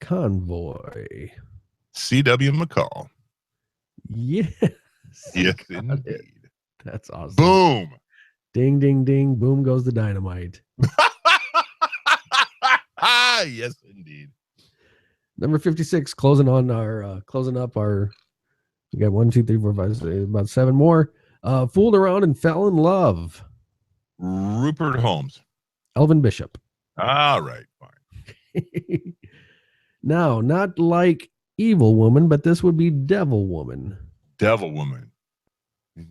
Convoy. C.W. McCall. Yes. Yes, Got it. indeed. That's awesome. Boom. Ding, ding, ding. Boom goes the dynamite. Yes, indeed. Number 56, closing up our, we got 1, 2, 3, 4, 5, 6, about 7 more. Fooled around and fell in love. Rupert Holmes. Elvin Bishop. All right, fine. Now, not like Evil Woman, but this would be Devil Woman. Devil Woman.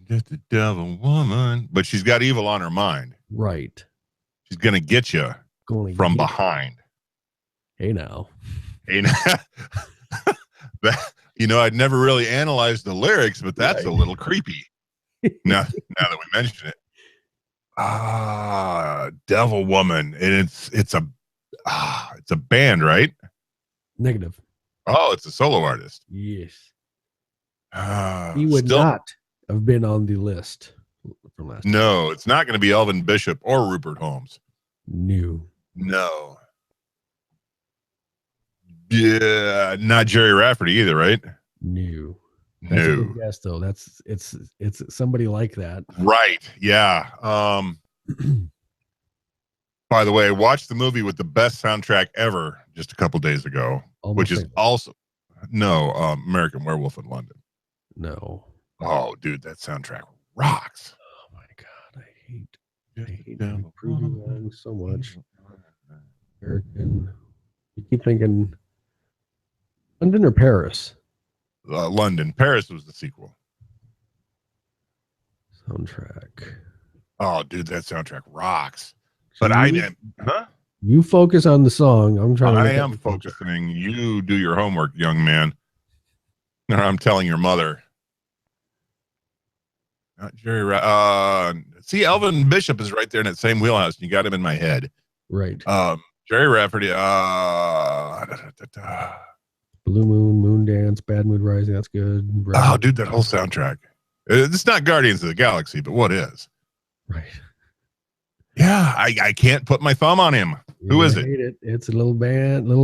Just a devil woman. But she's got evil on her mind. Right. She's going to get you from behind. Hey, now. Hey, I'd never really analyzed the lyrics, but that's a little creepy. now that we mention it. Devil Woman. And it's a band, right? Negative. Oh, it's a solo artist. Yes. He would not have been on the list from last time. No, it's not going to be Elvin Bishop or Rupert Holmes. No. Yeah, not Jerry Rafferty either, right? No. That's a good guess, though. It's somebody like that. Right. Yeah. By the way, I watched the movie with the best soundtrack ever just a couple days ago, which is also American Werewolf in London. No. Oh, dude, that soundtrack rocks. Oh my God, I hate proving wrong so much. American. You keep thinking London or Paris? London. Paris was the sequel. Soundtrack. Oh, dude, that soundtrack rocks. So But you focus on the song. I am focusing. You do your homework, young man. Or I'm telling your mother. Not Jerry. See, Elvin Bishop is right there in that same wheelhouse. You got him in my head. Right. Jerry Rafferty. Blue Moon, Moon Dance, Bad Mood Rising. That's good. Oh, dude, that whole soundtrack. It's not Guardians of the Galaxy, but what is? Right. Yeah, I can't put my thumb on him. Who is it? It's a little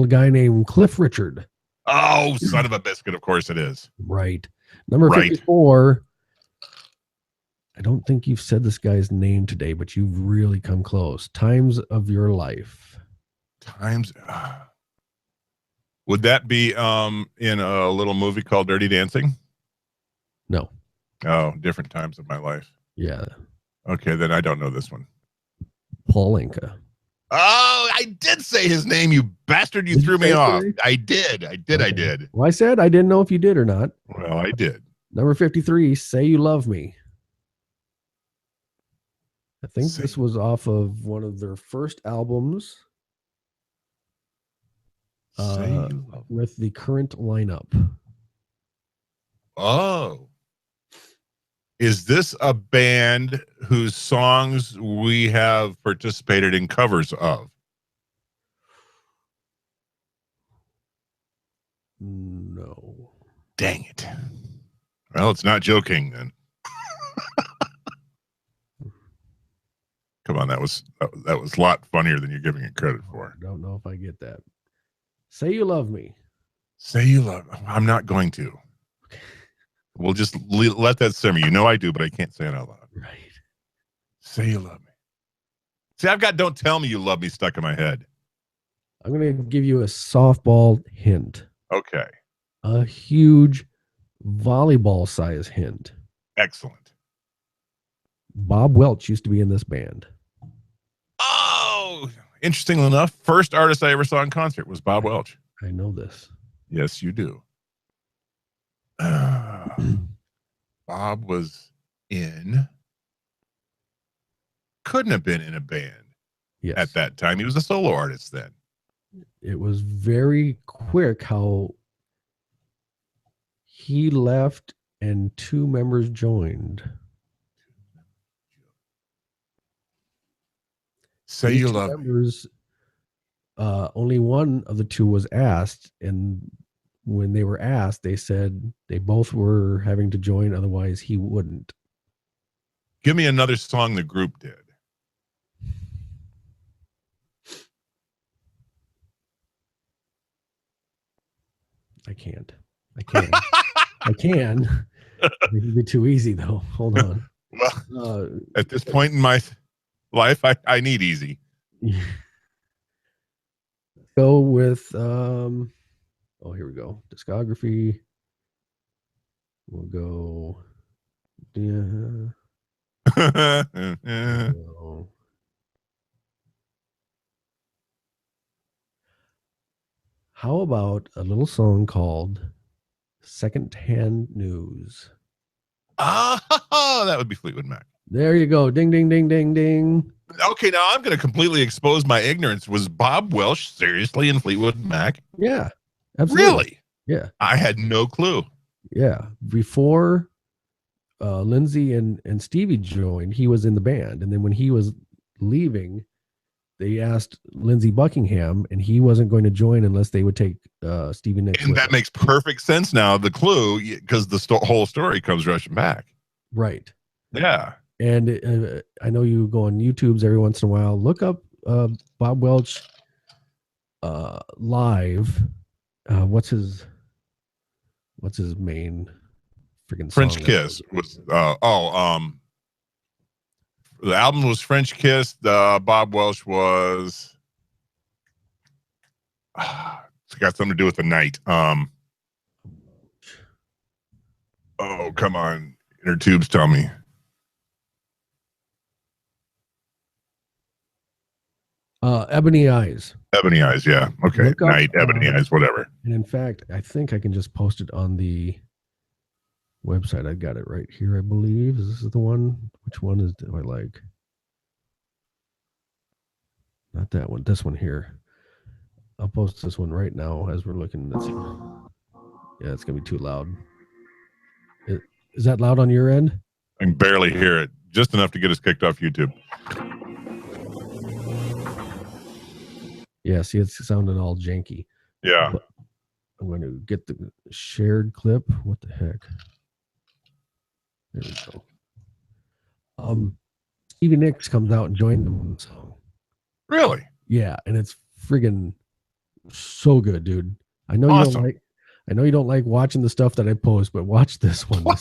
guy named Cliff Richard. Oh, son of a biscuit. Of course it is. Right. Number 54. I don't think you've said this guy's name today, but you've really come close. Times of Your Life. Would that be in a little movie called Dirty Dancing? No. Oh, different times of my life. Yeah. Okay, then I don't know this one. Paul Anka. Oh, I did say his name, you bastard. You threw me off. I did. Okay. Well, I said I didn't know if you did or not. Well, I did. Number 53, Say You Love Me. I think this was off of one of their first albums with the current lineup. Oh. Is this a band whose songs we have participated in covers of? No. Dang it. Well, it's not Joe King then. Come on, that was a lot funnier than you're giving it credit for. I don't know if I get that. Say You Love Me. Say You Love. I'm not going to. We'll just let that simmer. You know I do, but I can't say it out loud. Right. Say You Love Me. See, I've got Don't Tell Me You Love Me stuck in my head. I'm going to give you a softball hint. Okay. A huge volleyball size hint. Excellent. Bob Welch used to be in this band. Oh, interestingly enough, first artist I ever saw in concert was Bob Welch. I know this. Yes, you do. Bob was couldn't have been in a band at that time. He was a solo artist then. It was very quick how he left and 2 members joined. Say You Love members, only one of the 2 was asked, and when they were asked, they said they both were having to join, otherwise he wouldn't. Give me another song the group did. I can't. I can. I can. It'd be too easy though. Hold on. Well, at this point in my life, I need easy. Go with oh, here we go. Discography. We'll go. Yeah. No. How about a little song called Secondhand News? Oh, that would be Fleetwood Mac. There you go. Ding, ding, ding, ding, ding. Okay, now I'm going to completely expose my ignorance. Was Bob Welsh seriously in Fleetwood Mac? Yeah. Absolutely. Really? Yeah. I had no clue. Yeah. Before Lindsay and Stevie joined, he was in the band. And then when he was leaving, they asked Lindsey Buckingham, and he wasn't going to join unless they would take Stevie Nicks. And that makes perfect sense now, the clue, because the whole story comes rushing back. Right. Yeah. And I know you go on YouTube's every once in a while. Look up Bob Welch live. What's his main freaking French song? Kiss was the album was French Kiss. Bob Welsh was it's got something to do with the night. Oh, come on. Inner tubes tell me. Ebony Eyes. Ebony Eyes, yeah. Okay. Look up, Night, Ebony Eyes, whatever. And in fact, I think I can just post it on the website. I got it right here, I believe. Is this the one? Which one do I like? Not that one. This one here. I'll post this one right now as we're looking. Yeah, it's gonna be too loud. Is that loud on your end? I can barely hear it. Just enough to get us kicked off YouTube. Yeah, see, it's sounding all janky. Yeah. But I'm going to get the shared clip. What the heck? There we go. Stevie Nicks comes out and joined them on the song. Really? Yeah, and it's friggin' so good, dude. I know Awesome. you don't like watching the stuff that I post, but watch this one. Why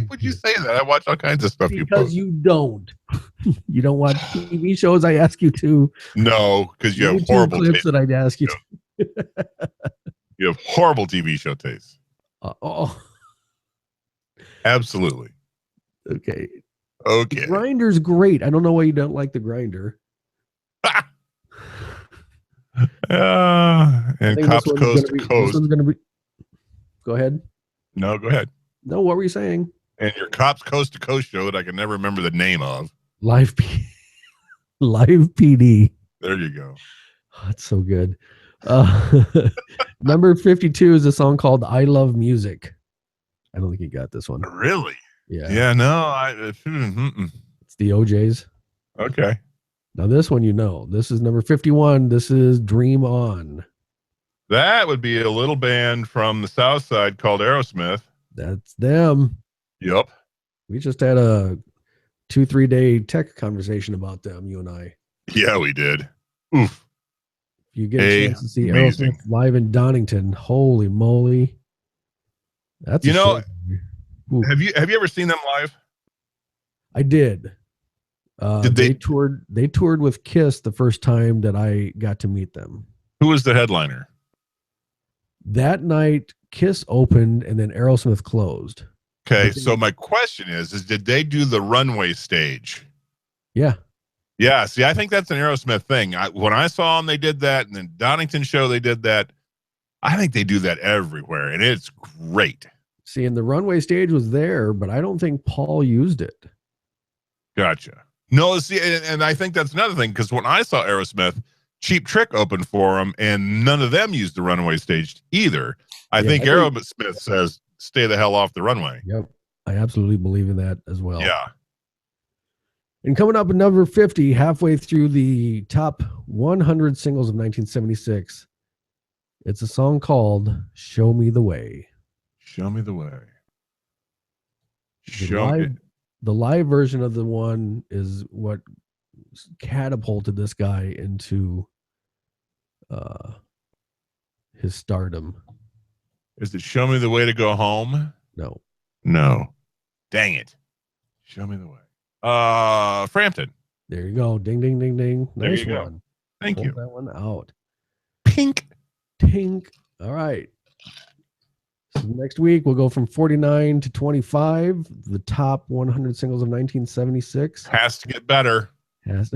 would you say that? I watch all kinds of stuff you post. Because you don't. You don't watch TV shows I ask you to. No, because you have YouTube horrible clips taste. that I'd ask you to. You have horrible TV show taste. Oh, Absolutely. okay. Okay. The Grinder's great. I don't know why you don't like the Grinder. And Cops Coast to Coast. This one's gonna be. Go ahead. No, go ahead. No, what were you saying? And your Cops Coast to Coast show that I can never remember the name of. Live PD. There you go. Oh, that's so good. Number 52 is a song called "I Love Music." I don't think you got this one. Really? Yeah. Yeah. No. It's the OJs. Okay. Now this one, this is number 51. This is "Dream On." That would be a little band from the South Side called Aerosmith. That's them. Yep. We just had a 2-3 day tech conversation about them, you and I. Yeah, we did. Oof. If you get a chance to see Amazing. Aerosmith live in Donington, holy moly. That's have you ever seen them live? I did. Did they toured with Kiss the first time that I got to meet them. Who was the headliner? That night, Kiss opened and then Aerosmith closed. Okay, so my question is did they do the runway stage? Yeah. Yeah, see, I think that's an Aerosmith thing. When I saw them, they did that, and then Donington show, they did that. I think they do that everywhere, and it's great. See, and the runway stage was there, but I don't think Paul used it. Gotcha. No, see, and I think that's another thing, because when I saw Aerosmith, Cheap Trick opened for them, and none of them used the runway stage either. I think Aerosmith says, stay the hell off the runway. Yep. I absolutely believe in that as well. Yeah. And coming up at number 50, halfway through the top 100 singles of 1976, it's a song called "Show Me the Way." Show me the way. The live version of the one is what catapulted this guy into his stardom. Is it Show Me the Way to Go Home? No. No. Dang it. Show me the way. Frampton. There you go. Ding, ding, ding, ding. There Nice you go. one. Thank Pull you. that one out. Pink. Tink. All right. So next week, we'll go from 49 to 25. The top 100 singles of 1976. Has to get better. Has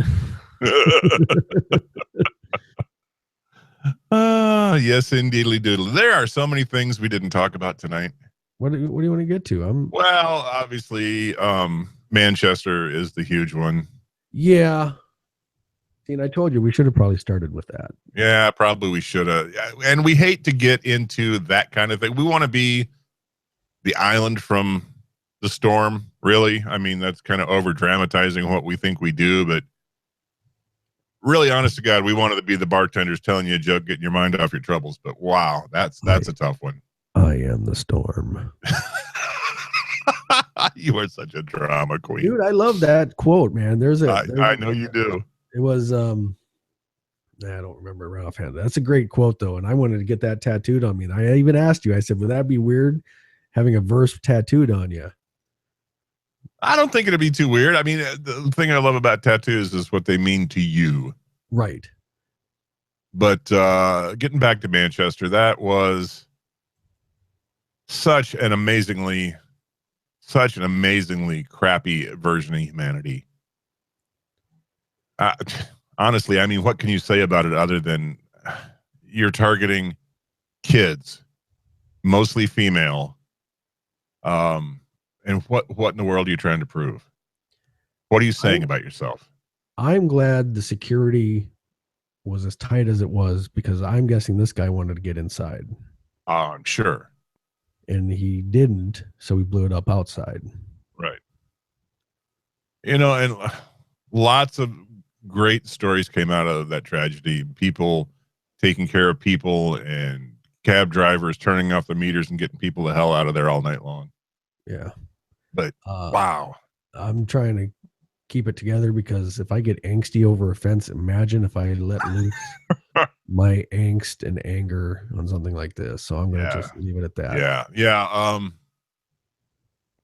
Yes, indeedly doodle. There are so many things we didn't talk about tonight. What do you want to get to? Well, obviously, Manchester is the huge one. Yeah. See, and I told you we should have probably started with that. Yeah, probably we should have. And we hate to get into that kind of thing. We want to be the island from the storm, really. I mean, that's kind of over dramatizing what we think we do, but really, honest to God, we wanted to be the bartenders telling you a joke, getting your mind off your troubles. But wow, that's a tough one. I am the storm. You are such a drama queen. Dude, I love that quote, man. I know you do. It was I don't remember right offhand. That's a great quote though, and I wanted to get that tattooed on me. And I even asked you, I said, would that be weird having a verse tattooed on you? I don't think it'd be too weird. I mean, the thing I love about tattoos is what they mean to you. Right. But getting back to Manchester, that was such an amazingly crappy version of humanity. Honestly, I mean, what can you say about it other than you're targeting kids, mostly female, and what in the world are you trying to prove? What are you saying about yourself? I'm glad the security was as tight as it was, because I'm guessing this guy wanted to get inside. I'm sure. And he didn't, so we blew it up outside. Right. You know, and lots of great stories came out of that tragedy. People taking care of people and cab drivers turning off the meters and getting people the hell out of there all night long. Yeah. But wow. I'm trying to keep it together, because if I get angsty over a fence, imagine if I let loose my angst and anger on something like this. So I'm going to just leave it at that. Yeah.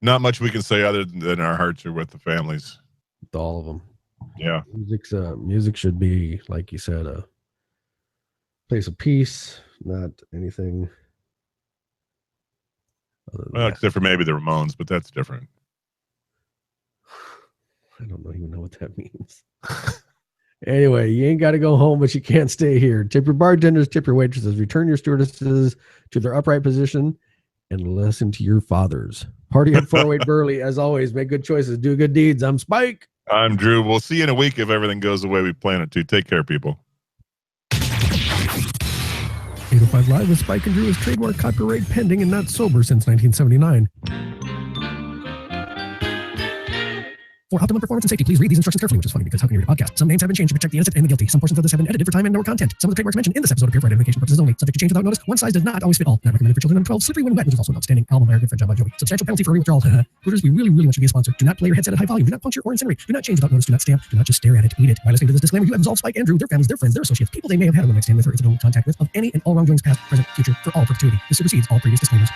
Not much we can say other than our hearts are with the families. With all of them. Yeah. Music should be, like you said, a place of peace, not anything. Well, except for maybe the Ramones, but that's different. I don't even know what that means. Anyway, you ain't got to go home, but you can't stay here. Tip your bartenders, tip your waitresses, return your stewardesses to their upright position, and listen to your fathers. Party at 408 Burley. As always, make good choices, do good deeds. I'm Spike. I'm Drew. We'll see you in a week if everything goes the way we plan it to. Take care, people. 805 Live with Spike and Drew is trademark, copyright pending, and not sober since 1979. For optimum performance and safety, please read these instructions carefully, which is funny because how can you read a podcast? Some names have been changed to protect the innocent and the guilty. Some portions of this have been edited for time and/or content. Some of the trademarks mentioned in this episode appear for identification purposes only. Subject to change without notice. One size does not always fit all. Not recommended for children under 12. Slippery When Wet, which is also an outstanding album by our good friend John Bon Jovi. Substantial penalty for re-withdrawal. Hooters, we really want you to be a sponsor. Do not play your headset at high volume. Do not puncture or incinerate. Do not change without notice. Do not stamp. Do not just stare at it. Eat it. By listening to this disclaimer, you have absolved Spike, Andrew, their families, their friends, their associates, people they may have had a one-night stand with or incidental contact with, of any and all wrongdoings past, present, future, for all perpetuity. This supersedes all previous disclaimers.